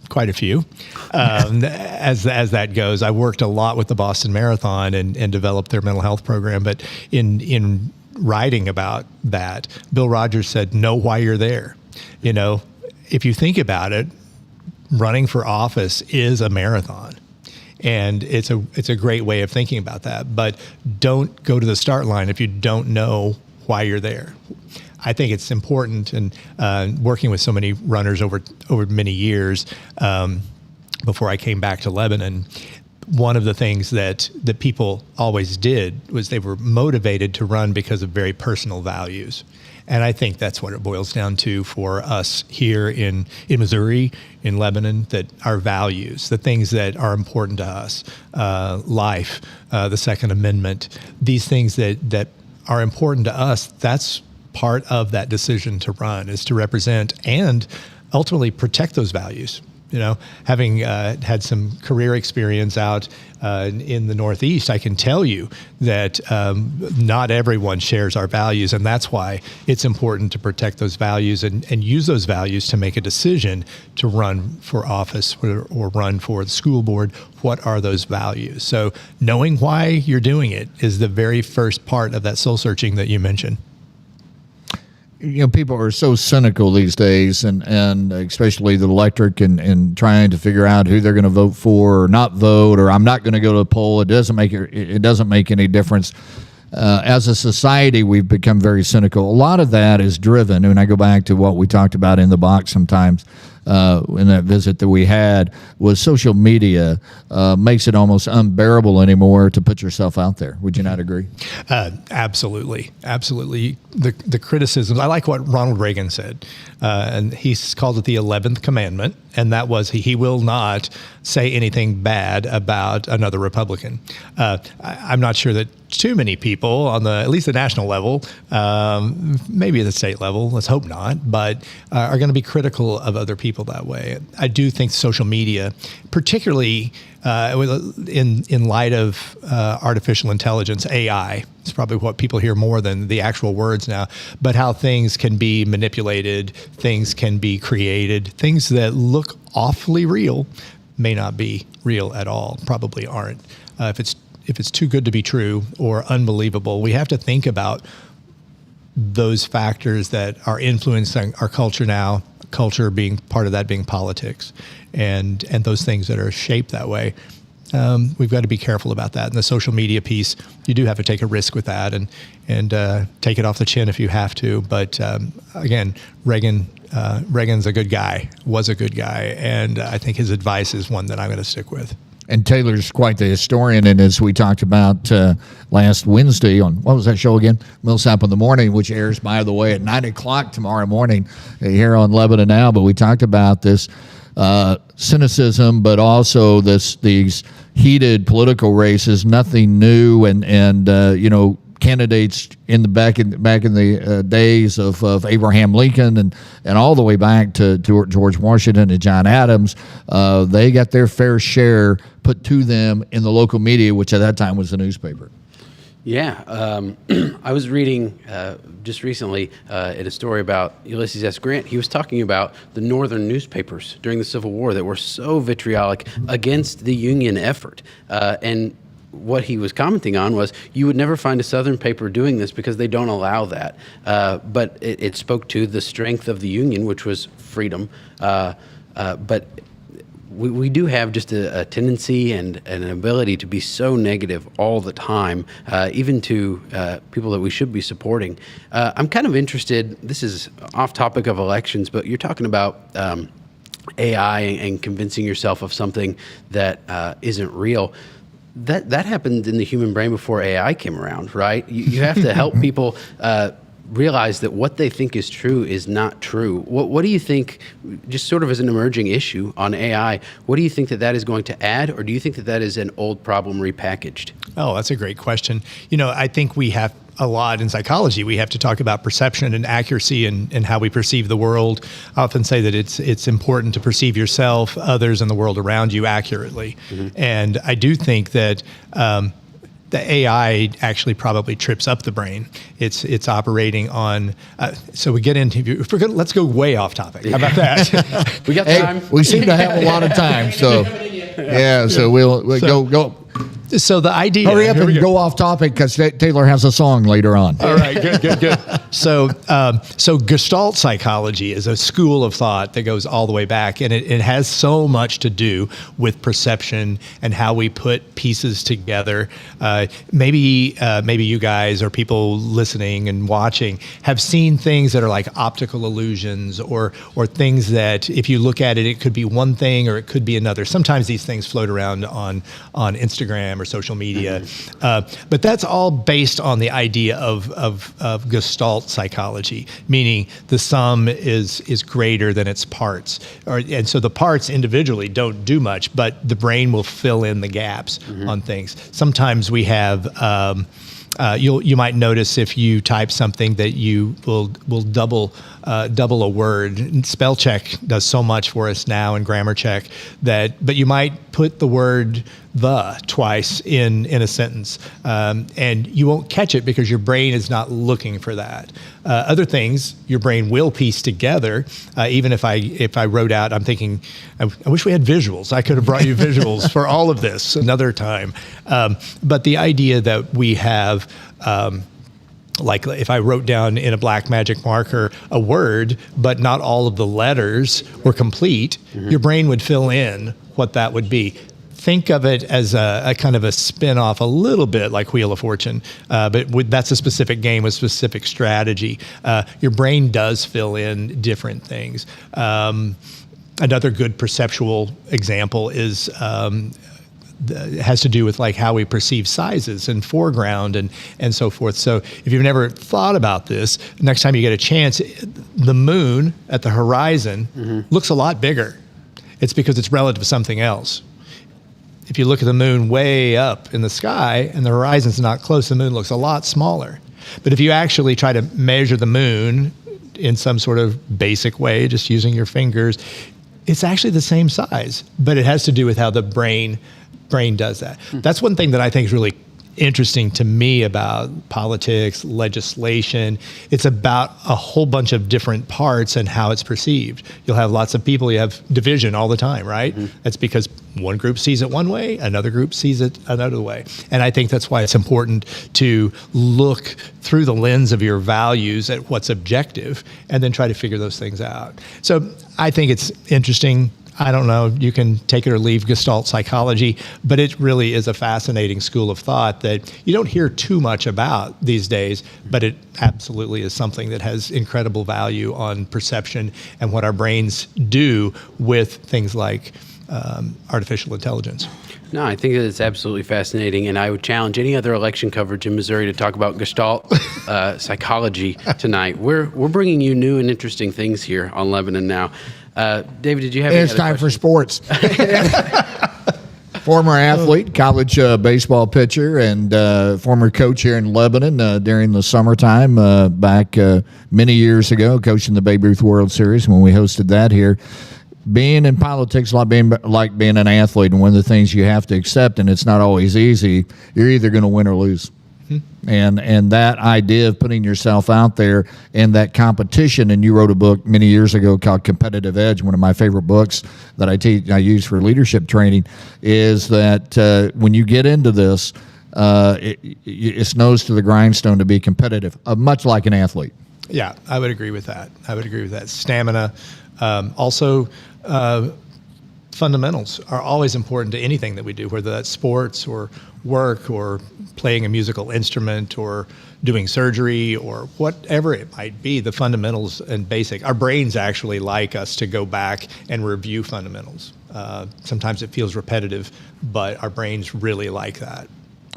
quite a few. As that goes, I worked a lot with the Boston Marathon and developed their mental health program. But in writing about that, Bill Rogers said, "Know why you're there." If you think about it, running for office is a marathon. And it's a great way of thinking about that. But don't go to the start line if you don't know why you're there. I think it's important, and working with so many runners over many years before I came back to Lebanon, one of the things that people always did was they were motivated to run because of very personal values. And I think that's what it boils down to for us here in Missouri, in Lebanon, that our values, the things that are important to us, life, the Second Amendment, these things that are important to us, that's part of that decision to run, is to represent and ultimately protect those values. Having had some career experience out in the Northeast, I can tell you that not everyone shares our values, and that's why it's important to protect those values and use those values to make a decision to run for office or run for the school board. What are those values? So knowing why you're doing it is the very first part of that soul searching that you mentioned. People are so cynical these days, and especially the electorate, and trying to figure out who they're going to vote for or not vote, or I'm not going to go to the poll. It doesn't make any difference. As a society, we've become very cynical. A lot of that is driven, and I go back to what we talked about in the box sometimes in that visit that we had, was social media makes it almost unbearable anymore to put yourself out there. Would you not agree? Absolutely. The criticisms, I like what Ronald Reagan said, and he called it the 11th commandment, and that was he will not say anything bad about another Republican. I'm not sure that too many people on at least the national level, maybe at the state level, let's hope not, but are going to be critical of other people that way. I do think social media, particularly in light of artificial intelligence, AI, is probably what people hear more than the actual words now, but how things can be manipulated, things can be created, things that look awfully real may not be real at all, probably aren't. If it's too good to be true or unbelievable, we have to think about those factors that are influencing our culture now, culture being part of that being politics, and those things that are shaped that way. We've got to be careful about that. And the social media piece, you do have to take a risk with that and take it off the chin if you have to. But again, Reagan's a good guy, was a good guy, and I think his advice is one that I'm going to stick with. And Taylor's quite the historian, and as we talked about last Wednesday on, what was that show again? Millsap in the Morning, which airs, by the way, at 9 o'clock tomorrow morning here on Lebanon Now. But we talked about this cynicism, but also these heated political races, nothing new, and candidates in the back in the days of Abraham Lincoln and all the way back to George Washington and John Adams, they got their fair share put to them in the local media, which at that time was the newspaper. Yeah, I was reading just recently in a story about Ulysses S. Grant. He was talking about the northern newspapers during the Civil War that were so vitriolic against the Union effort, and what he was commenting on was you would never find a Southern paper doing this because they don't allow that. But it spoke to the strength of the Union, which was freedom. But we do have just a tendency and an ability to be so negative all the time, even to people that we should be supporting. I'm kind of interested, this is off topic of elections, but you're talking about AI and convincing yourself of something that isn't real. That happened in the human brain before AI came around, right? You have to help people realize that what they think is true is not true. What do you think, just sort of as an emerging issue on AI, what do you think that is going to add, or do you think that is an old problem repackaged? Oh, that's a great question. I think we have a lot in psychology. We have to talk about perception and accuracy and how we perceive the world. I often say that it's important to perceive yourself, others, and the world around you accurately. And I do think that the AI actually probably trips up the brain. It's operating on. So we get into. Let's go way off topic. How about that? We got time. We seem to have a lot of time. So yeah. So we'll go. So the idea. Hurry up and go off topic because Taylor has a song later on. All right, good. So Gestalt psychology is a school of thought that goes all the way back, and it has so much to do with perception and how we put pieces together. Maybe you guys or people listening and watching have seen things that are like optical illusions or things that if you look at it, it could be one thing or it could be another. Sometimes these things float around on Instagram or social media, but that's all based on the idea of Gestalt psychology, meaning the sum is greater than its parts, and so the parts individually don't do much, but the brain will fill in the gaps on things. Sometimes we have. You might notice if you type something that you will double a word. And spell check does so much for us now, and grammar check but you might put the word "the" twice in a sentence, and you won't catch it because your brain is not looking for that. Other things your brain will piece together. Even if I wrote out, I'm thinking, I wish we had visuals. I could have brought you visuals for all of this another time. But the idea that we have. Like if I wrote down in a black magic marker a word, but not all of the letters were complete, your brain would fill in what that would be. Think of it as a kind of a spin-off, a little bit like Wheel of Fortune, but that's a specific game with specific strategy. Your brain does fill in different things. Another good perceptual example is it has to do with like how we perceive sizes and foreground and so forth. So if you've never thought about this, next time you get a chance, the moon at the horizon looks a lot bigger. It's because it's relative to something else. If you look at the moon way up in the sky and the horizon's not close, the moon looks a lot smaller. But if you actually try to measure the moon in some sort of basic way, just using your fingers, it's actually the same size, but it has to do with how the brain does that. That's one thing that I think is really interesting to me about politics, legislation. It's about a whole bunch of different parts and how it's perceived. You'll have lots of people, you have division all the time, right? That's because one group sees it one way, another group sees it another way. And I think that's why it's important to look through the lens of your values at what's objective and then try to figure those things out. So I think it's interesting. I don't know, you can take it or leave Gestalt psychology, but it really is a fascinating school of thought that you don't hear too much about these days, but it absolutely is something that has incredible value on perception and what our brains do with things like artificial intelligence. No, I think that it's absolutely fascinating, and I would challenge any other election coverage in Missouri to talk about Gestalt psychology tonight. We're bringing you new and interesting things here on Lebanon Now. David, did you have any It's time questions? for sports. Former athlete, college baseball pitcher, and former coach here in Lebanon during the summertime back many years ago, coaching the Babe Ruth World Series when we hosted that here. Being in politics like being an athlete, and one of the things you have to accept, and it's not always easy, you're either going to win or lose. And that idea of putting yourself out there and that competition, and you wrote a book many years ago called Competitive Edge, one of my favorite books that I use for leadership training, is that when you get into this, it's nose to the grindstone to be competitive, much like an athlete. Yeah, I would agree with that. Stamina, also fundamentals are always important to anything that we do, whether that's sports or work or playing a musical instrument or doing surgery or whatever it might be. The fundamentals and basic. Our brains actually like us to go back and review fundamentals. Sometimes it feels repetitive, but our brains really like that.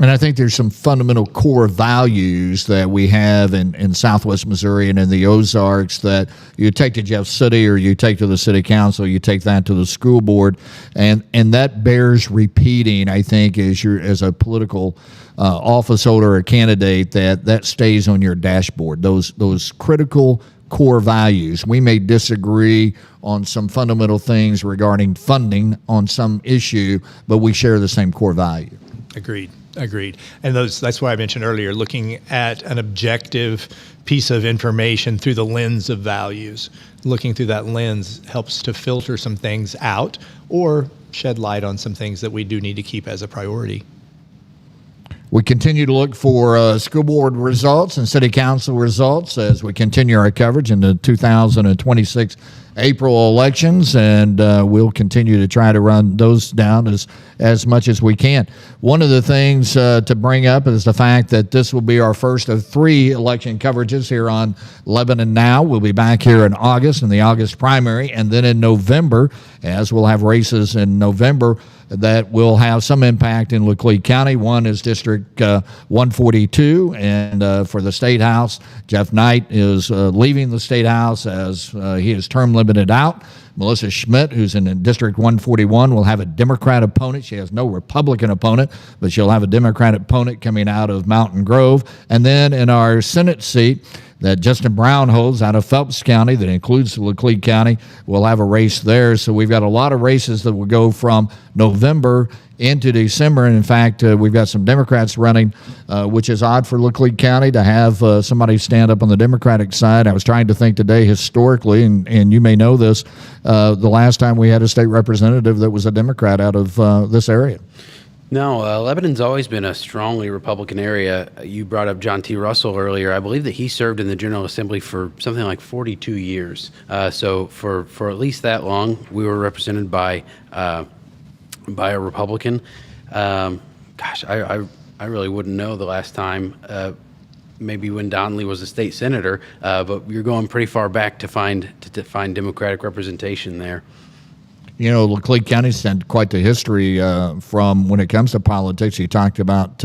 And I think there's some fundamental core values that we have in Southwest Missouri and in the Ozarks that you take to Jeff City or you take to the city council, you take that to the school board, and that bears repeating, I think, as a political office holder or candidate, that stays on your dashboard, those critical core values. We may disagree on some fundamental things regarding funding on some issue, but we share the same core value. Agreed. And that's why I mentioned earlier, looking at an objective piece of information through the lens of values. Looking through that lens helps to filter some things out or shed light on some things that we do need to keep as a priority. We continue to look for school board results and city council results as we continue our coverage in the 2026 April elections, and we'll continue to try to run those down as much as we can. One of the things to bring up is the fact that this will be our first of 3 election coverages here on Lebanon Now. We'll be back here in August in the August primary, and then in November, as we'll have races in November that will have some impact in Laclede County. One is District 142, and for the State House, Jeff Knight is leaving the State House as he is term limited out. Melissa Schmidt, who's in District 141, will have a Democrat opponent. She has no Republican opponent, but she'll have a Democrat opponent coming out of Mountain Grove. And then in our Senate seat that Justin Brown holds out of Phelps County, that includes Laclede County, we'll have a race there. So we've got a lot of races that will go from November into December. And in fact, we've got some Democrats running, which is odd for Laclede County to have somebody stand up on the Democratic side. I was trying to think today historically, and you may know this, the last time we had a state representative that was a Democrat out of this area. No, Lebanon's always been a strongly Republican area. You brought up John T. Russell earlier. I believe that he served in the General Assembly for something like 42 years. So for at least that long, we were represented by a Republican. I really wouldn't know the last time, maybe when Donnelly was a state senator, but you're going pretty far back to find Democratic representation there. You know, Laclede County's had quite the history from when it comes to politics. You talked about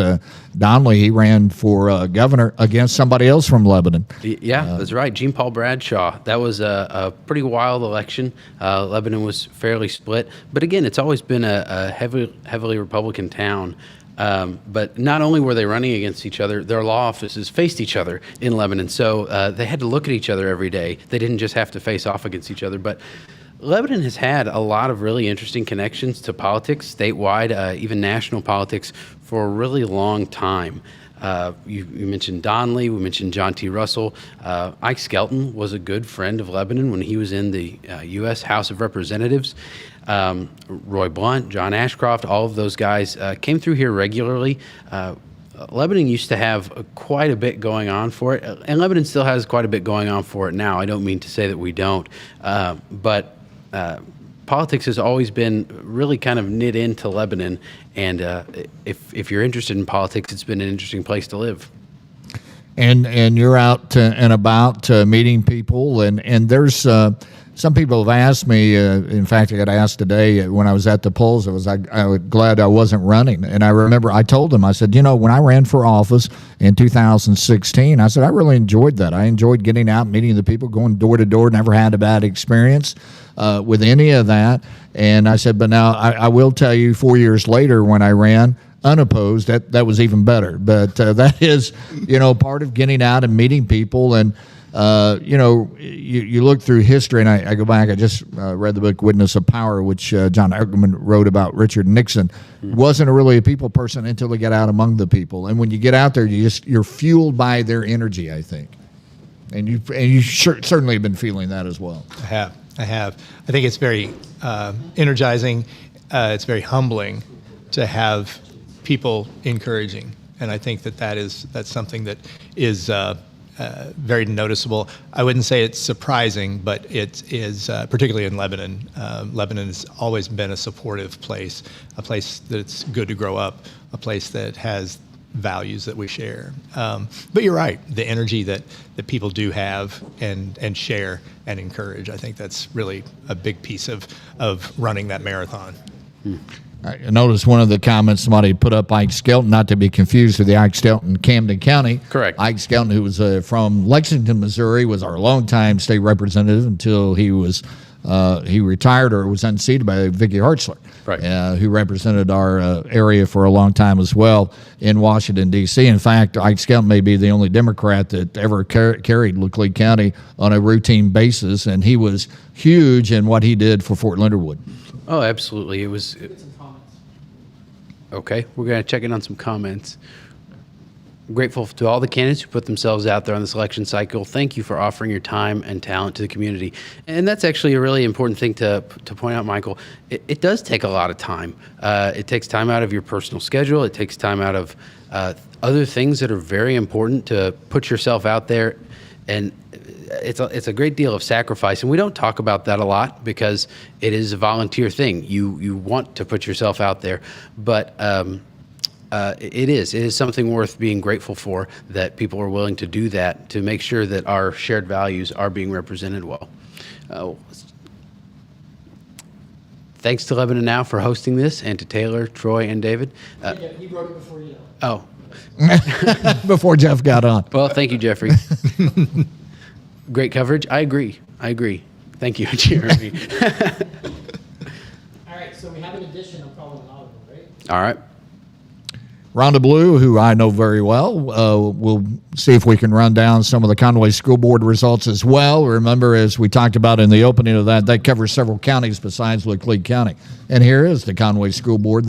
Donnelly. He ran for governor against somebody else from Lebanon. Yeah, that's right. Jean Paul Bradshaw. That was a pretty wild election. Lebanon was fairly split. But again, it's always been a heavily Republican town. But not only were they running against each other, their law offices faced each other in Lebanon. So they had to look at each other every day. They didn't just have to face off against each other. But Lebanon has had a lot of really interesting connections to politics, statewide, even national politics, for a really long time. You mentioned Donnelly, we mentioned John T. Russell. Ike Skelton was a good friend of Lebanon when he was in the U.S. House of Representatives. Roy Blunt, John Ashcroft, all of those guys came through here regularly. Lebanon used to have quite a bit going on for it, and Lebanon still has quite a bit going on for it now. I don't mean to say that we don't, but politics has always been really kind of knit into Lebanon, and if you're interested in politics, it's been an interesting place to live. And you're out and about meeting people, and there's some people have asked me. In fact, I got asked today when I was at the polls. I was glad I wasn't running, and I remember I told them, I said, you know, when I ran for office in 2016, I said I really enjoyed that. I enjoyed getting out, meeting the people, going door to door. Never had a bad experience with any of that. And I said, but now I will tell you, 4 years later when I ran unopposed, that was even better. But that is, you know, part of getting out and meeting people. And you know, you look through history, and I go back. I just read the book Witness of Power, which John Ehrman wrote about Richard Nixon. Wasn't really a people person until he got out among the people. And when you get out there, you're fueled by their energy, I think. And you certainly have been feeling that as well. I have. I think it's very energizing. It's very humbling to have people encouraging, and I think that's something that is very noticeable. I wouldn't say it's surprising, but it is, particularly in Lebanon. Lebanon has always been a supportive place, a place that's good to grow up, a place that has values that we share. But you're right, the energy that people do have and share and encourage, I think that's really a big piece of running that marathon. I noticed one of the comments somebody put up Ike Skelton, not to be confused with the Ike Skelton, Camden County. Correct. Ike Skelton, who was from Lexington, Missouri, was our longtime state representative until he retired or was unseated by Vicki Hartzler, right. Who represented our area for a long time as well in Washington, D.C. In fact, Ike Skelton may be the only Democrat that ever carried Laclede County on a routine basis, and he was huge in what he did for Fort Leonard Wood. Oh, absolutely. It was. Okay, we're going to check in on some comments. I'm grateful to all the candidates who put themselves out there on this election cycle. Thank you for offering your time and talent to the community. And that's actually a really important thing to point out, Michael. It does take a lot of time. It takes time out of your personal schedule. It takes time out of other things that are very important to put yourself out there. And it's a great deal of sacrifice, and we don't talk about that a lot because it is a volunteer thing. You want to put yourself out there, but it is something worth being grateful for, that people are willing to do that to make sure that our shared values are being represented well. Thanks to Lebanon Now for hosting this, and to Taylor, Troy, and David. He wrote it before you. Oh. Before Jeff got on. Well, thank you, Jeffrey. Great coverage. I agree. Thank you, Jeremy. All right, so we have an addition. I'm calling an audible, right? All right. Rhonda Blue, who I know very well, we'll see if we can run down some of the Conway School Board results as well. Remember, as we talked about in the opening of that covers several counties besides Laclede County. And here is the Conway School Board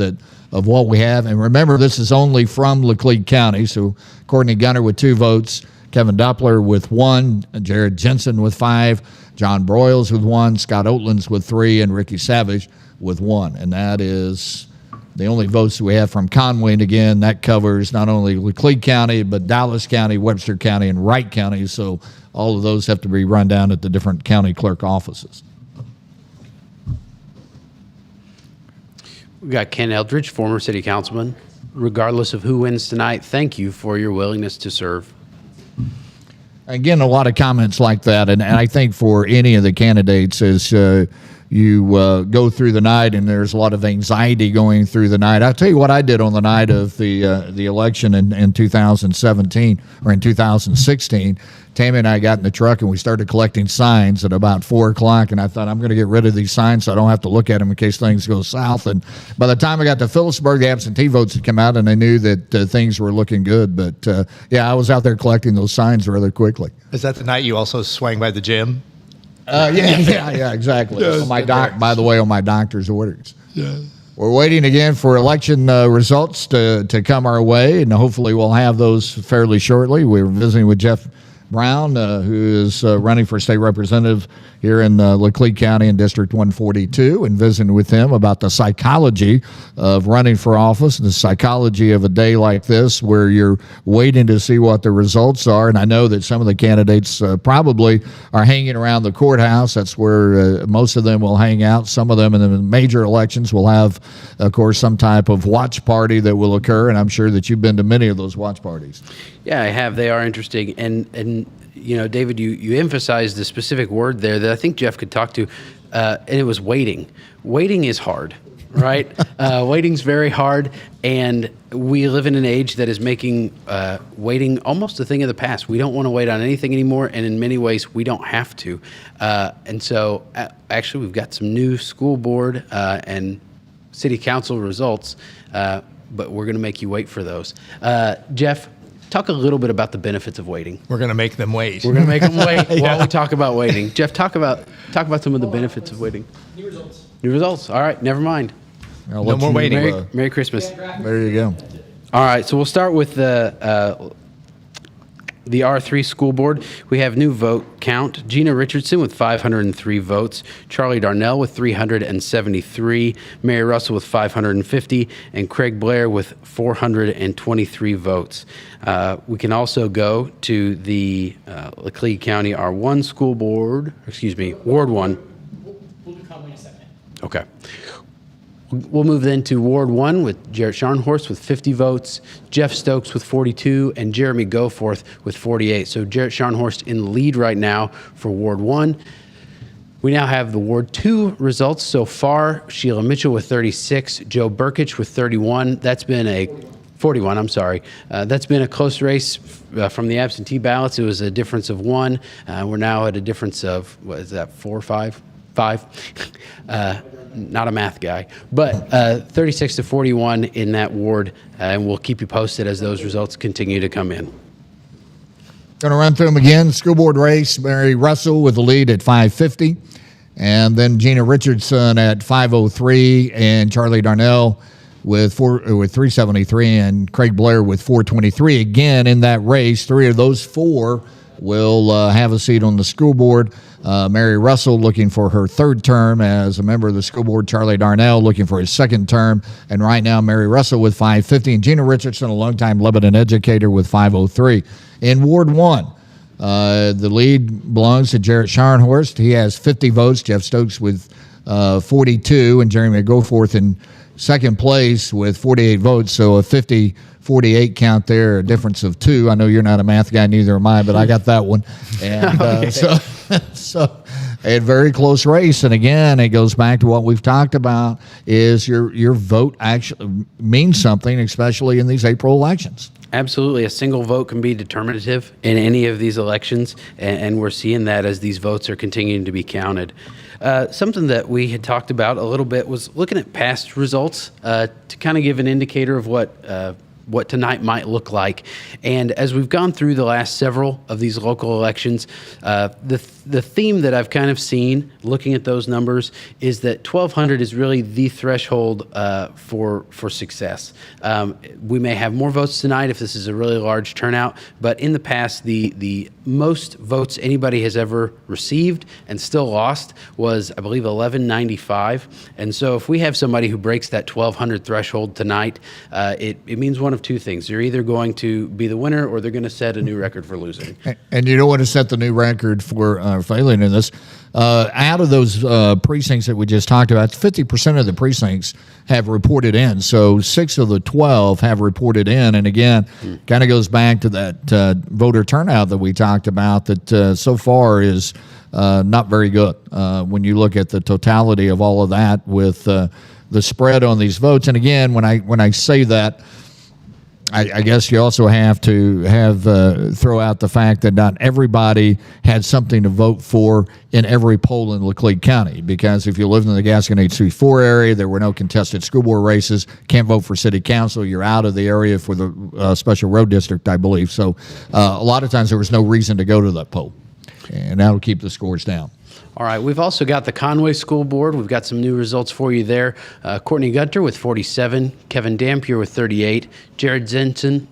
of what we have. And remember, this is only from Laclede County. So Courtney Gunner with 2 votes, Kevin Doppler with 1, Jared Jensen with 5, John Broyles with 1, Scott Oatlands with 3, and Ricky Savage with 1. And that is the only votes that we have from Conway. And again, that covers not only Laclede County, but Dallas County, Webster County, and Wright County. So all of those have to be run down at the different county clerk offices. We got Ken Eldridge, former city councilman. Regardless of who wins tonight, thank you for your willingness to serve. Again, a lot of comments like that, and I think for any of the candidates, as you go through the night and there's a lot of anxiety going through the night. I'll tell you what I did on the night of the election in 2017 or in 2016. Tammy and I got in the truck and we started collecting signs at about 4 o'clock, and I thought, I'm going to get rid of these signs so I don't have to look at them in case things go south. And by the time I got to Phillipsburg, the absentee votes had come out, and I knew that things were looking good. But, yeah, I was out there collecting those signs rather quickly. Is that the night you also swang by the gym? Yeah, exactly. Yes, By the way, on my doctor's orders. Yeah. We're waiting again for election results to come our way, and hopefully we'll have those fairly shortly. We're visiting with Jeff Brown, who is running for state representative here in Laclede County in District 142, and visiting with him about the psychology of running for office and the psychology of a day like this where you're waiting to see what the results are. And I know that some of the candidates probably are hanging around the courthouse. That's where most of them will hang out. Some of them in the major elections will have, of course, some type of watch party that will occur, and I'm sure that you've been to many of those watch parties. Yeah, I have. They are interesting. And you know, David, you emphasized the specific word there that I think Jeff could talk to, and it was waiting. Waiting is hard, right? Waiting's very hard, and we live in an age that is making waiting almost a thing of the past. We don't want to wait on anything anymore, and in many ways, we don't have to. And so, actually, we've got some new school board and city council results, but we're going to make you wait for those. Jeff, talk a little bit about the benefits of waiting. We're going to make them wait. We're going to make them wait while we talk about waiting. Jeff, talk about some of the benefits of waiting. New results. New results. All right, never mind. No more waiting. Merry Christmas. There you go. All right, so we'll start with the R3 school board. We have new vote count. Gina Richardson with 503 votes, Charlie Darnell with 373, Mary Russell with 550, and Craig Blair with 423 votes. We can also go to the Laclede County R1 school board, Ward 1. We'll do Conway in a second. Okay. We'll move then to Ward 1 with Jarrett Scharnhorst with 50 votes, Jeff Stokes with 42, and Jeremy Goforth with 48. So Jarrett Scharnhorst in the lead right now for Ward 1. We now have the Ward 2 results so far. Sheila Mitchell with 36, Joe Burkich with 31. That's been a 41, I'm sorry. That's been a close race from the absentee ballots. It was a difference of 1. We're now at a difference of, what is that, 4 or 5? 5. Not a math guy. But 36 to 41 in that ward, and we'll keep you posted as those results continue to come in. Going to run through them again. School board race, Mary Russell with the lead at 550. And then Gina Richardson at 503. And Charlie Darnell with 373. And Craig Blair with 423. Again, in that race, 3 of those 4 will have a seat on the school board. Mary Russell looking for her 3rd term as a member of the school board. Charlie Darnell looking for his 2nd term. And right now, Mary Russell with 550. And Gina Richardson, a longtime Lebanon educator, with 503. In Ward 1, the lead belongs to Jarrett Scharnhorst. He has 50 votes. Jeff Stokes with 42. And Jeremy Goforth in second place with 48 votes. So a 50-48 count there, a difference of 2. I know you're not a math guy, neither am I, but I got that one. And Okay. so a very close race. And again, it goes back to what we've talked about, is your vote actually means something, especially in these April elections. Absolutely. A single vote can be determinative in any of these elections, and we're seeing that as these votes are continuing to be counted. Something that we had talked about a little bit was looking at past results to kind of give an indicator of what tonight might look like. And as we've gone through the last several of these local elections, the theme that I've kind of seen looking at those numbers is that 1,200 is really the threshold for success. We may have more votes tonight if this is a really large turnout, but in the past, the most votes anybody has ever received and still lost was, I believe, 1195. And so if we have somebody who breaks that 1,200 threshold tonight, it means one of 2 things. They're either going to be the winner or they're going to set a new record for losing. And you don't want to set the new record for failing in this. Out of those precincts that we just talked about, 50% of the precincts have reported in. So 6 of the 12 have reported in. And again, kind of goes back to that voter turnout that we talked about that so far is not very good when you look at the totality of all of that with the spread on these votes. And again, when I say that, I guess you also have to throw out the fact that not everybody had something to vote for in every poll in Laclede County, because if you lived in the Gascon H34 area, there were no contested school board races, can't vote for city council, you're out of the area for the special road district, I believe. So a lot of times there was no reason to go to that poll, and that'll keep the scores down. All right, we've also got the Conway School Board. We've got some new results for you there. Courtney Gunter with 47, Kevin Dampier with 38, Jared Jensen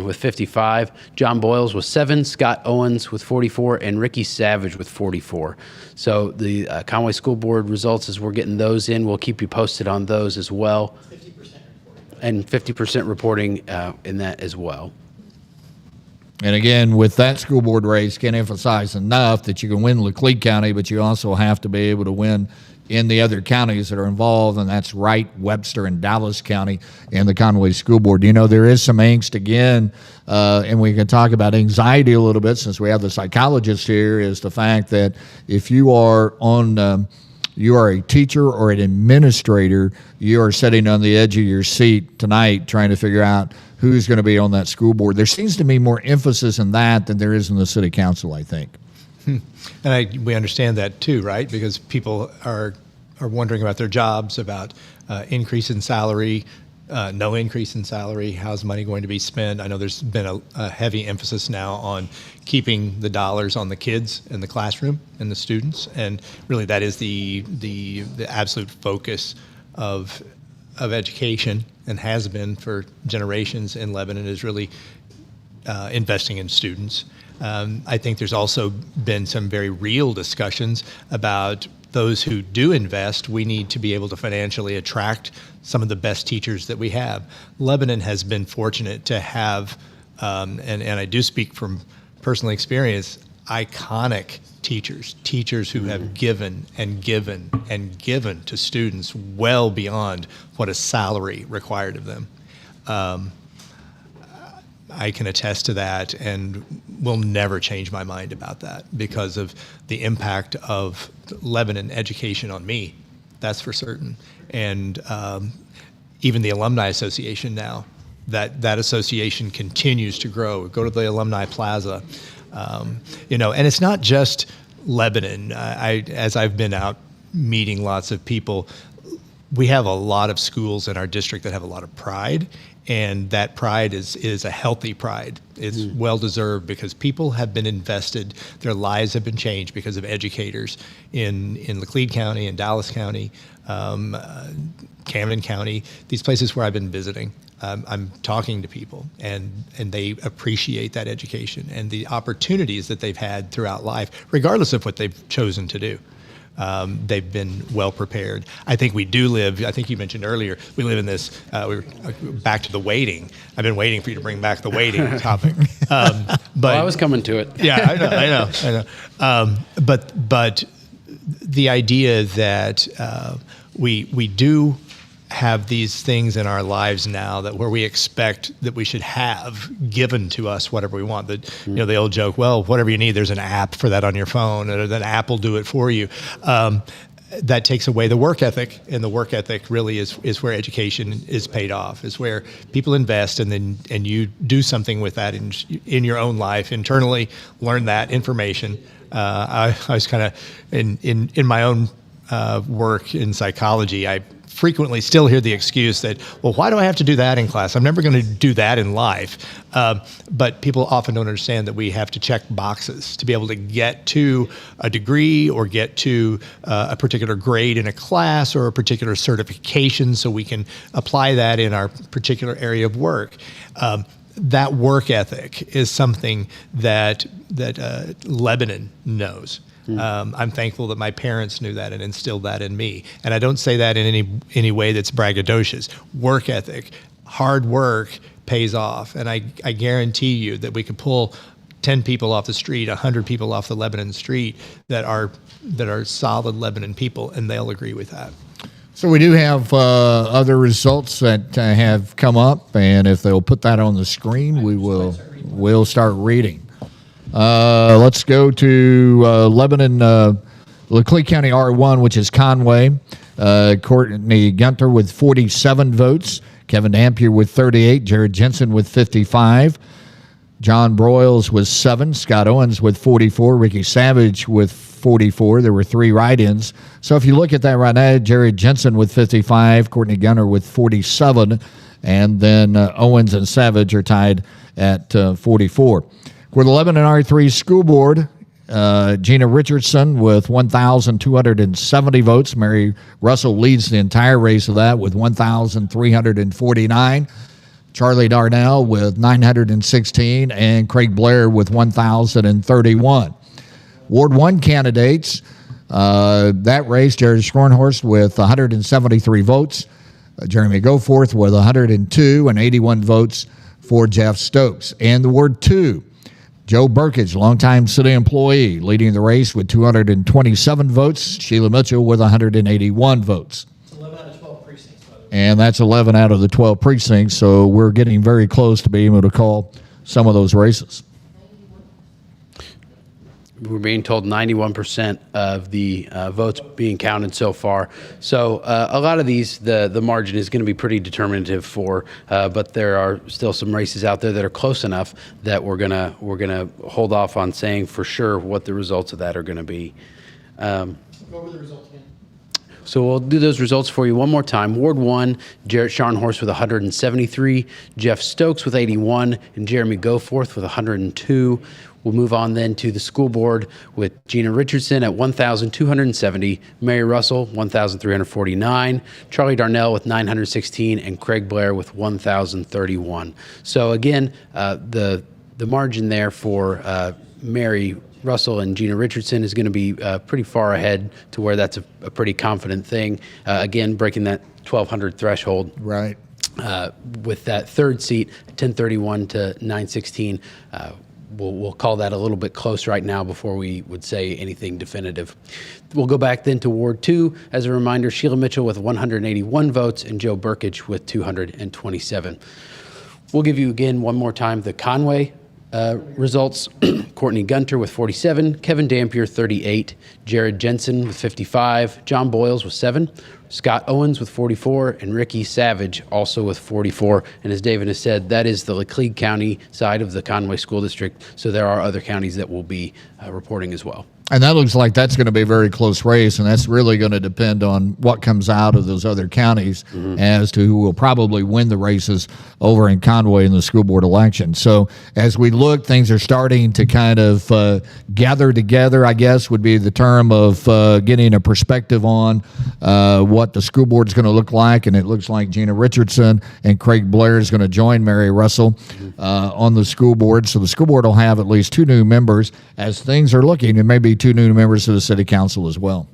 with 55, John Boyles with 7, Scott Owens with 44, and Ricky Savage with 44. So the Conway School Board results, as we're getting those in, we'll keep you posted on those as well. 50% reporting. And 50% reporting in that as well. And again, with that school board race, can't emphasize enough that you can win Laclede County, but you also have to be able to win in the other counties that are involved, and that's Wright, Webster, and Dallas County in the Conway School Board. You know, there is some angst again, and we can talk about anxiety a little bit since we have the psychologist here, is the fact that if you are on you are a teacher or an administrator, you are sitting on the edge of your seat tonight trying to figure out who's going to be on that school board. There seems to be more emphasis in that than there is in the city council, I think. And we understand that too, right? Because people are wondering about their jobs, about increase in salary, no increase in salary, how's money going to be spent? I know there's been a heavy emphasis now on keeping the dollars on the kids in the classroom and the students, and really that is the absolute focus of education, and has been for generations in Lebanon, is really investing in students. I think there's also been some very real discussions about those who do invest. We need to be able to financially attract some of the best teachers that we have. Lebanon has been fortunate to have, and I do speak from personal experience, iconic teachers who have given and given and given to students well beyond what a salary required of them. I can attest to that and will never change my mind about that because of the impact of Lebanon education on me. That's for certain. And even the Alumni Association now, that association continues to grow. Go to the Alumni Plaza, and it's not just Lebanon. As I've been out meeting lots of people, we have a lot of schools in our district that have a lot of pride, and that pride is a healthy pride. It's well-deserved because people have been invested, their lives have been changed because of educators in Laclede County, in Dallas County, Camden County, these places where I've been visiting. I'm talking to people, and they appreciate that education and the opportunities that they've had throughout life, regardless of what they've chosen to do. They've been well prepared. I think we do live, I think you mentioned earlier, we live in this, we were back to the waiting. I've been waiting for you to bring back the waiting topic. But I was coming to it. Yeah, I know. But the idea that we do have these things in our lives now that where we expect that we should have given to us whatever we want. The old joke, well, whatever you need, there's an app for that on your phone, or that app will do it for you. That takes away the work ethic, and the work ethic really is where education is paid off, is where people invest, and you do something with that in your own life internally, learn that information. I was kind of in my own work in psychology, I frequently still hear the excuse that, well, why do I have to do that in class? I'm never going to do that in life. But people often don't understand that we have to check boxes to be able to get to a degree or get to a particular grade in a class or a particular certification so we can apply that in our particular area of work. That work ethic is something that Lebanon knows. I'm thankful that my parents knew that and instilled that in me. And I don't say that in any way that's braggadocious. Work ethic, hard work pays off. And I guarantee you that we could pull 10 people off the street, 100 people off the Lebanon street that are solid Lebanon people, and they'll agree with that. So we do have other results that have come up, and if they'll put that on the screen, we'll start reading. Let's go to Lebanon, Laclede County R1, which is Conway. Courtney Gunter with 47 votes. Kevin Dampier with 38. Jared Jensen with 55. John Broyles with 7. Scott Owens with 44. Ricky Savage with 44. There were 3 write-ins. So if you look at that right now, Jared Jensen with 55. Courtney Gunter with 47. And then Owens and Savage are tied at 44. For the Lebanon R3 School Board, Gina Richardson with 1,270 votes. Mary Russell leads the entire race of that with 1,349. Charlie Darnell with 916, and Craig Blair with 1,031. Ward 1 candidates, that race, Jared Schornhorst with 173 votes. Jeremy Goforth with 102 and 81 votes for Jeff Stokes. And the Ward 2, Joe Burkage, longtime city employee, leading the race with 227 votes. Sheila Mitchell with 181 votes. It's 11 out of 12 precincts, by the way. And that's 11 out of the 12 precincts, so we're getting very close to being able to call some of those races. We're being told 91% of the votes being counted so far. So a lot of these, the margin is going to be pretty determinative for, but there are still some races out there that are close enough that we're gonna hold off on saying for sure what the results of that are going to be. Go over the results again. So we'll do those results for you one more time. Ward 1, Jarrett Scharnhorst with 173, Jeff Stokes with 81, and Jeremy Goforth with 102. We'll move on then to the school board with Gina Richardson at 1,270, Mary Russell 1,349, Charlie Darnell with 916, and Craig Blair with 1,031. So again, the margin there for Mary Russell and Gina Richardson is going to be pretty far ahead to where that's a pretty confident thing. Again, breaking that 1,200 threshold. Right. With that third seat, 1031 to 916. We'll call that a little bit close right now before we would say anything definitive. We'll go back then to Ward 2. As a reminder, Sheila Mitchell with 181 votes and Joe Burkage with 227. We'll give you again one more time the Conway results. Courtney Gunter with 47, Kevin Dampier 38, Jared Jensen with 55, John Boyles with 7, Scott Owens with 44, and Ricky Savage also with 44. And as David has said, that is the Laclede County side of the Conway School District, so there are other counties that will be reporting as well. And that looks like that's going to be a very close race, and that's really going to depend on what comes out of those other counties as to who will probably win the races over in Conway in the school board election. So as we look, things are starting to kind of gather together, I guess would be the term of getting a perspective on what the school board is going to look like. And it looks like Gina Richardson and Craig Blair is going to join Mary Russell on the school board. So the school board will have at least 2 new members as things are looking, and maybe 2 new members of the city council as well.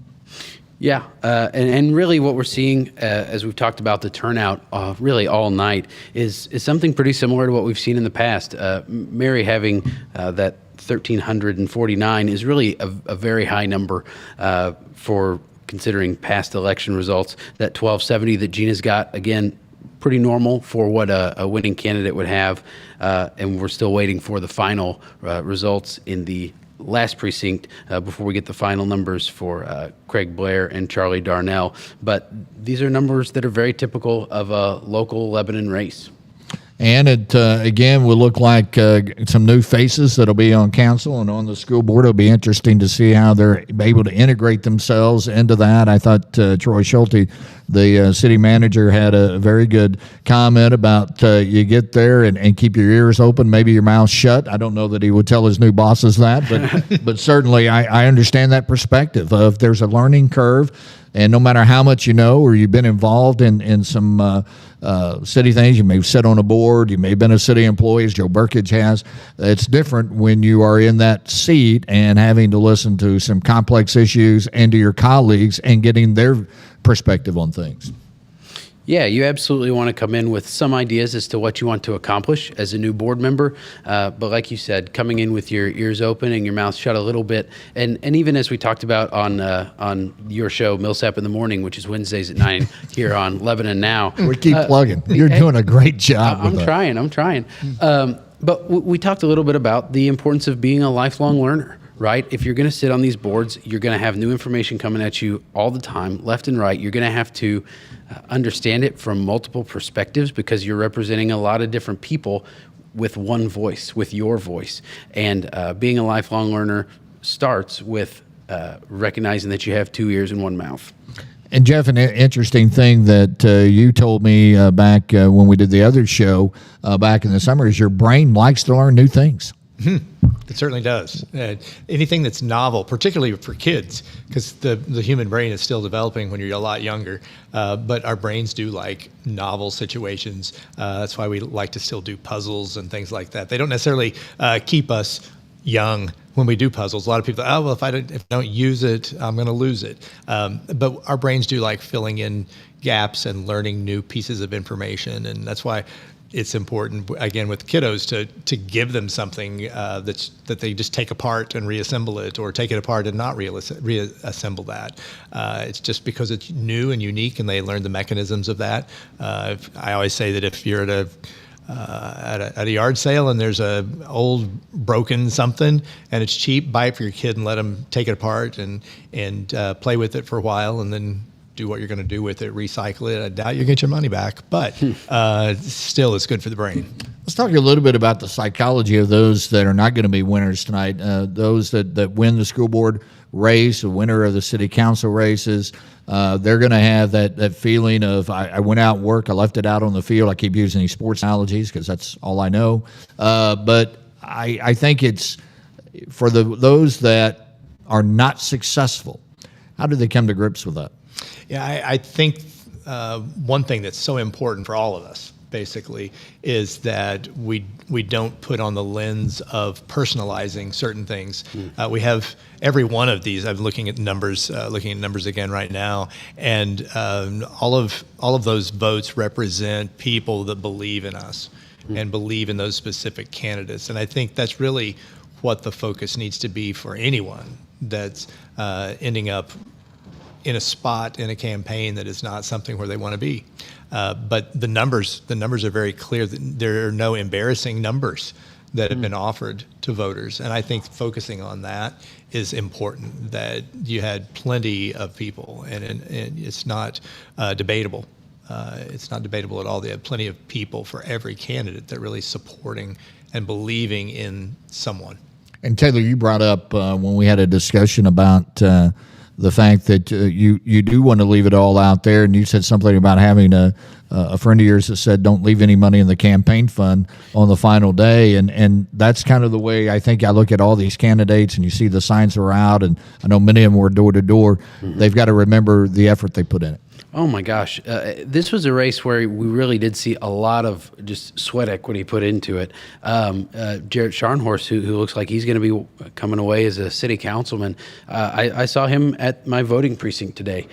Yeah, and really what we're seeing, as we've talked about the turnout really all night, is something pretty similar to what we've seen in the past. Mary having that 1,349 is really a very high number for considering past election results. That 1,270 that Gina's got, again, pretty normal for what a winning candidate would have, and we're still waiting for the final results in the last precinct before we get the final numbers for Craig Blair and Charlie Darnell. But these are numbers that are very typical of a local Lebanon race. And it, again, will look like some new faces that'll be on council and on the school board. It'll be interesting to see how they're able to integrate themselves into that. I thought Troy Schulte, the city manager, had a very good comment about you get there and keep your ears open, maybe your mouth shut. I don't know that he would tell his new bosses that, but certainly I understand that perspective of there's a learning curve. And no matter how much you know or you've been involved in some city things, you may have sit on a board, you may have been a city employee, as Joe Burkage has. It's different when you are in that seat and having to listen to some complex issues and to your colleagues and getting their perspective on things. Yeah, you absolutely want to come in with some ideas as to what you want to accomplish as a new board member. But like you said, coming in with your ears open and your mouth shut a little bit. And even as we talked about on your show, Millsap in the Morning, which is Wednesdays at 9 here on Lebanon Now. We keep plugging. You're doing a great job. I'm trying. But we talked a little bit about the importance of being a lifelong learner. Right? If you're going to sit on these boards, you're going to have new information coming at you all the time, left and right. You're going to have to understand it from multiple perspectives because you're representing a lot of different people with one voice, with your voice. And being a lifelong learner starts with recognizing that you have 2 ears and 1 mouth. And Jeff, an interesting thing that you told me back when we did the other show back in the summer is your brain likes to learn new things. It certainly does. Anything that's novel, particularly for kids, because the human brain is still developing when you're a lot younger, but our brains do like novel situations. That's why we like to still do puzzles and things like that. They don't necessarily keep us young when we do puzzles. A lot of people, if I don't use it, I'm going to lose it. But our brains do like filling in gaps and learning new pieces of information, and that's why it's important, again, with kiddos to give them something that they just take apart and reassemble it, or take it apart and not reassemble that. It's just because it's new and unique, and they learn the mechanisms of that. I always say that if you're at a yard sale and there's a old broken something and it's cheap, buy it for your kid and let them take it apart and play with it for a while, and then do what you're going to do with it, recycle it. I doubt you get your money back, but still it's good for the brain. Let's talk a little bit about the psychology of those that are not going to be winners tonight, those that win the school board race, the winner of the city council races. They're going to have that feeling of, I went out and worked, I left it out on the field. I keep using these sports analogies because that's all I know. But I think it's for those that are not successful. How do they come to grips with that? Yeah, I think one thing that's so important for all of us, basically, is that we don't put on the lens of personalizing certain things. We have every one of these. I'm looking at numbers again right now, and all of those votes represent people that believe in us and believe in those specific candidates. And I think that's really what the focus needs to be for anyone that's ending up in a spot in a campaign that is not something where they want to be. But the numbers are very clear. That there are no embarrassing numbers that have been offered to voters. And I think focusing on that is important, that you had plenty of people, and it's not debatable. It's not debatable at all. They have plenty of people for every candidate that are really supporting and believing in someone. And Taylor, you brought up when we had a discussion about the fact that you do want to leave it all out there, and you said something about having a friend of yours that said don't leave any money in the campaign fund on the final day, and that's kind of the way I think I look at all these candidates, and you see the signs are out, and I know many of them were door to door. They've got to remember the effort they put in it. Oh my gosh. This was a race where we really did see a lot of just sweat equity put into it. Jarrett Scharnhorst, who looks like he's going to be coming away as a city councilman, I saw him at my voting precinct today.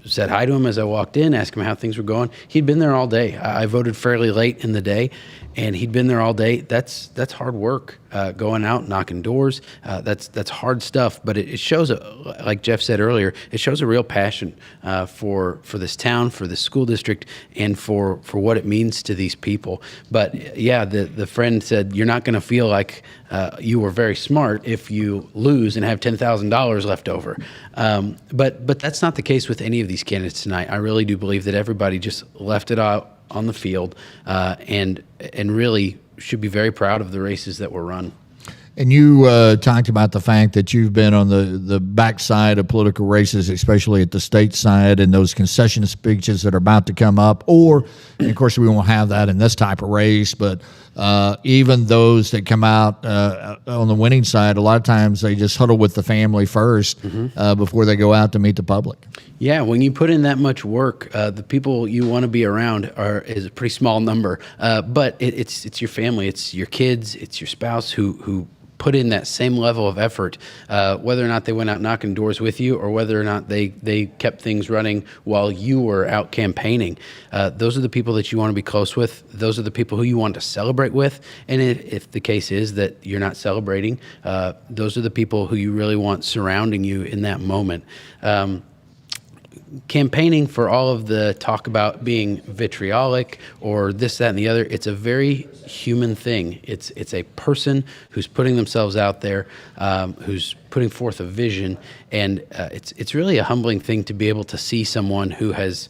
Said hi to him as I walked in, asked him how things were going. He'd been there all day. I voted fairly late in the day, and he'd been there all day. That's hard work, going out, knocking doors. That's hard stuff, but it shows, like Jeff said earlier, it shows a real passion for this town, for the school district, and for what it means to these people. But yeah, the friend said, you're not going to feel like you were very smart if you lose and have $10,000 left over. But that's not the case with any of these candidates tonight. I really do believe that everybody just left it out on the field, and really should be very proud of the races that were run. And you talked about the fact that you've been on the backside of political races, especially at the state side, and those concession speeches that are about to come up. And of course, we won't have that in this type of race, but even those that come out on the winning side, a lot of times they just huddle with the family first before they go out to meet the public. Yeah, when you put in that much work, the people you want to be around is a pretty small number. But it's your family, it's your kids, it's your spouse who put in that same level of effort, whether or not they went out knocking doors with you or whether or not they kept things running while you were out campaigning. Those are the people that you want to be close with. Those are the people who you want to celebrate with. And if the case is that you're not celebrating, those are the people who you really want surrounding you in that moment. Campaigning, for all of the talk about being vitriolic or this, that, and the other, it's a very human thing. It's a person who's putting themselves out there, who's putting forth a vision, and it's really a humbling thing to be able to see someone who has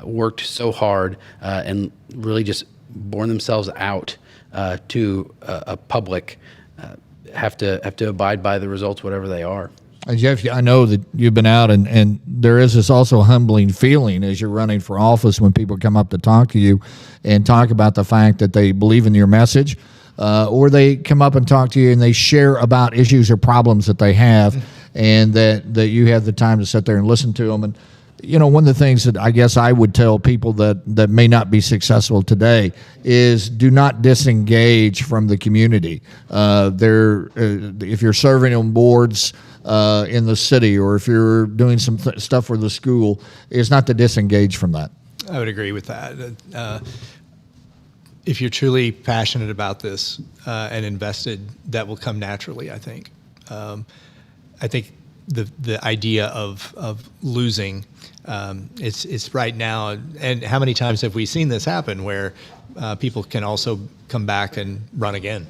worked so hard and really just borne themselves out to a public have to abide by the results, whatever they are. Jeff, I know that you've been out, and there is this also humbling feeling as you're running for office when people come up to talk to you and talk about the fact that they believe in your message, or they come up and talk to you and they share about issues or problems that they have, and that you have the time to sit there and listen to them. And you know, one of the things that I guess I would tell people that may not be successful today is do not disengage from the community. If you're serving on boards in the city, or if you're doing some stuff for the school, it's not to disengage from that. I would agree with that. If you're truly passionate about this and invested, that will come naturally, I think. I think the idea of losing, it's right now, and how many times have we seen this happen where people can also come back and run again?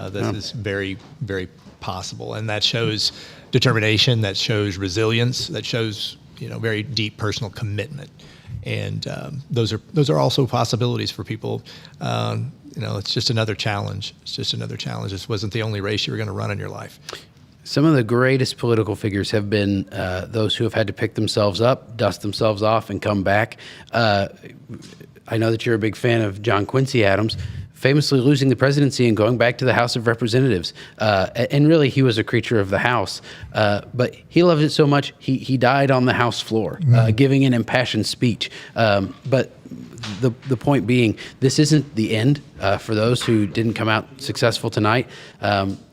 This is very, very possible, and that shows determination, that shows resilience, that shows very deep personal commitment, and those are also possibilities for people. It's just another challenge. It's just another challenge. This wasn't the only race you were going to run in your life. Some of the greatest political figures have been those who have had to pick themselves up, dust themselves off, and come back. I know that you're a big fan of John Quincy Adams, famously losing the presidency and going back to the House of Representatives. And really, he was a creature of the House. But he loved it so much, he died on the House floor, giving an impassioned speech. But the point being, this isn't the end for those who didn't come out successful tonight.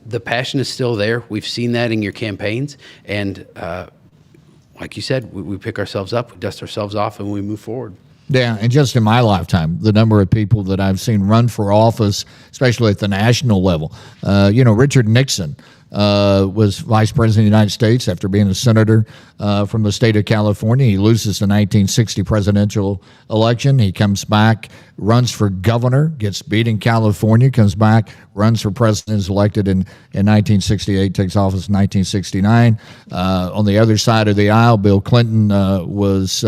The passion is still there. We've seen that in your campaigns. And like you said, we pick ourselves up, we dust ourselves off, and we move forward. Yeah, and just in my lifetime, the number of people that I've seen run for office, especially at the national level, Richard Nixon was vice president of the United States after being a senator from the state of California. He loses the 1960 presidential election. He comes back, runs for governor, gets beat in California, comes back, runs for president, is elected in 1968, takes office in 1969. On the other side of the aisle, Bill Clinton was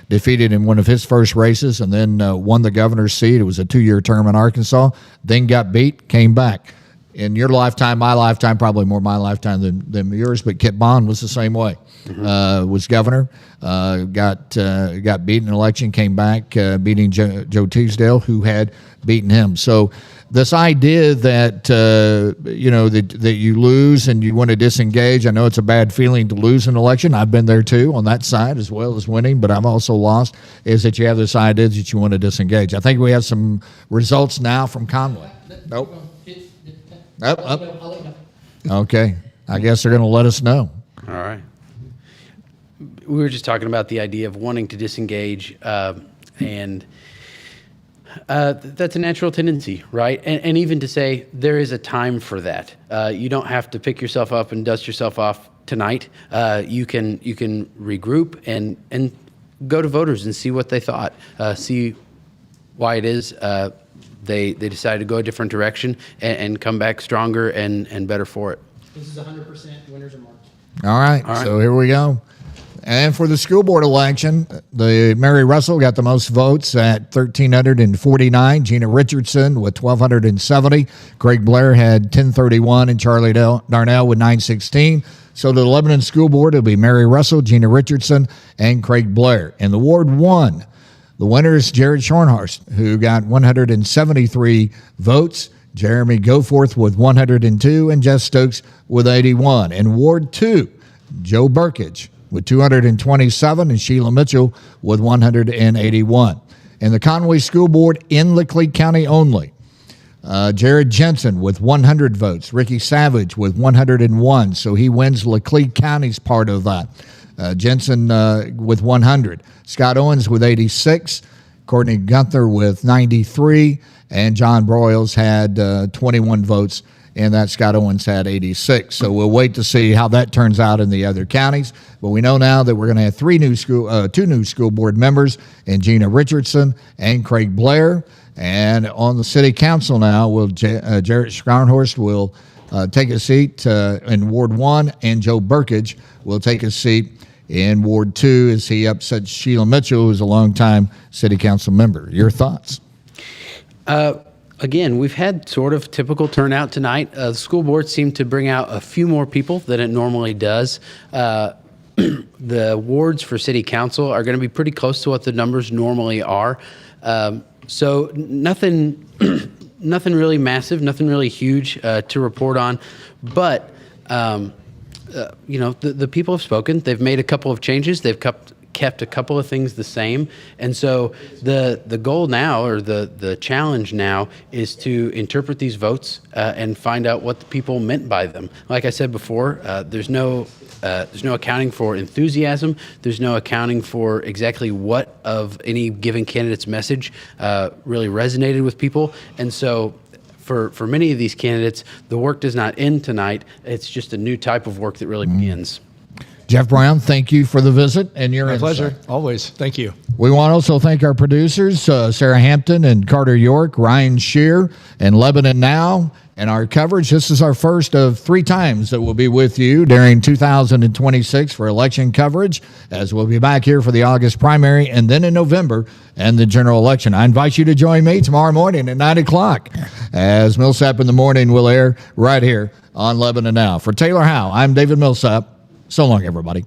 defeated in one of his first races and then won the governor's seat. It was a 2-year term in Arkansas, then got beat, came back. In your lifetime, my lifetime, probably more my lifetime than yours, but Kit Bond was the same way. Was governor, got beaten in an election, came back, beating Joe Teasdale, who had beaten him. So this idea that, that you lose and you want to disengage, I know it's a bad feeling to lose an election. I've been there too on that side as well as winning, but I've also lost, is that you have this idea that you want to disengage. I think we have some results now from Conway. Nope. Okay. I guess they're going to let us know. All right. We were just talking about the idea of wanting to disengage, and that's a natural tendency, right? And even to say there is a time for that. You don't have to pick yourself up and dust yourself off tonight. You can regroup and go to voters and see what they thought, see why it is they decided to go a different direction and come back stronger and better for it. This is 100% winners are marked. All right. So here we go. And for the school board election, the Mary Russell got the most votes at 1,349. Gina Richardson with 1,270. Craig Blair had 1,031, and Charlie Darnell with 916. So the Lebanon School Board, it'll be Mary Russell, Gina Richardson, and Craig Blair. And the Ward 1, the winner is Jared Schornhorst, who got 173 votes. Jeremy Goforth with 102, and Jeff Stokes with 81. In Ward 2, Joe Burkage with 227, and Sheila Mitchell with 181. In the Conway School Board in Lickley County only, Jared Jensen with 100 votes, Ricky Savage with 101, so he wins Lickley County's part of that. Jensen with 100, Scott Owens with 86, Courtney Gunther with 93, and John Broyles had 21 votes, and that Scott Owens had 86. So we'll wait to see how that turns out in the other counties. But we know now that we're going to have two new school board members, and Gina Richardson and Craig Blair. And on the city council now, Jarrett Schornhorst will take a seat in Ward 1, and Joe Burkage will take a seat in Ward 2 as he upsets Sheila Mitchell, who's a longtime city council member. Your thoughts? Again, we've had sort of typical turnout tonight. The school board seemed to bring out a few more people than it normally does. The wards for city council are going to be pretty close to what the numbers normally are. So nothing really massive, nothing really huge to report on. But, the people have spoken. They've made a couple of changes. They've kept a couple of things the same. And so the goal now, or the challenge now, is to interpret these votes and find out what the people meant by them. Like I said before, there's no accounting for enthusiasm. There's no accounting for exactly what of any given candidate's message really resonated with people. And so for many of these candidates, the work does not end tonight. It's just a new type of work that really begins. Jeff Brown, thank you for the visit and your My insight. pleasure. Always. Thank you. We want to also thank our producers, Sarah Hampton and Carter York, Ryan Shear, and Lebanon Now. And our coverage, this is our first of 3 times that we'll be with you during 2026 for election coverage, as we'll be back here for the August primary and then in November and the general election. I invite you to join me tomorrow morning at 9 o'clock as Millsap in the Morning will air right here on Lebanon Now. For Taylor Howe, I'm David Millsap. So long, everybody.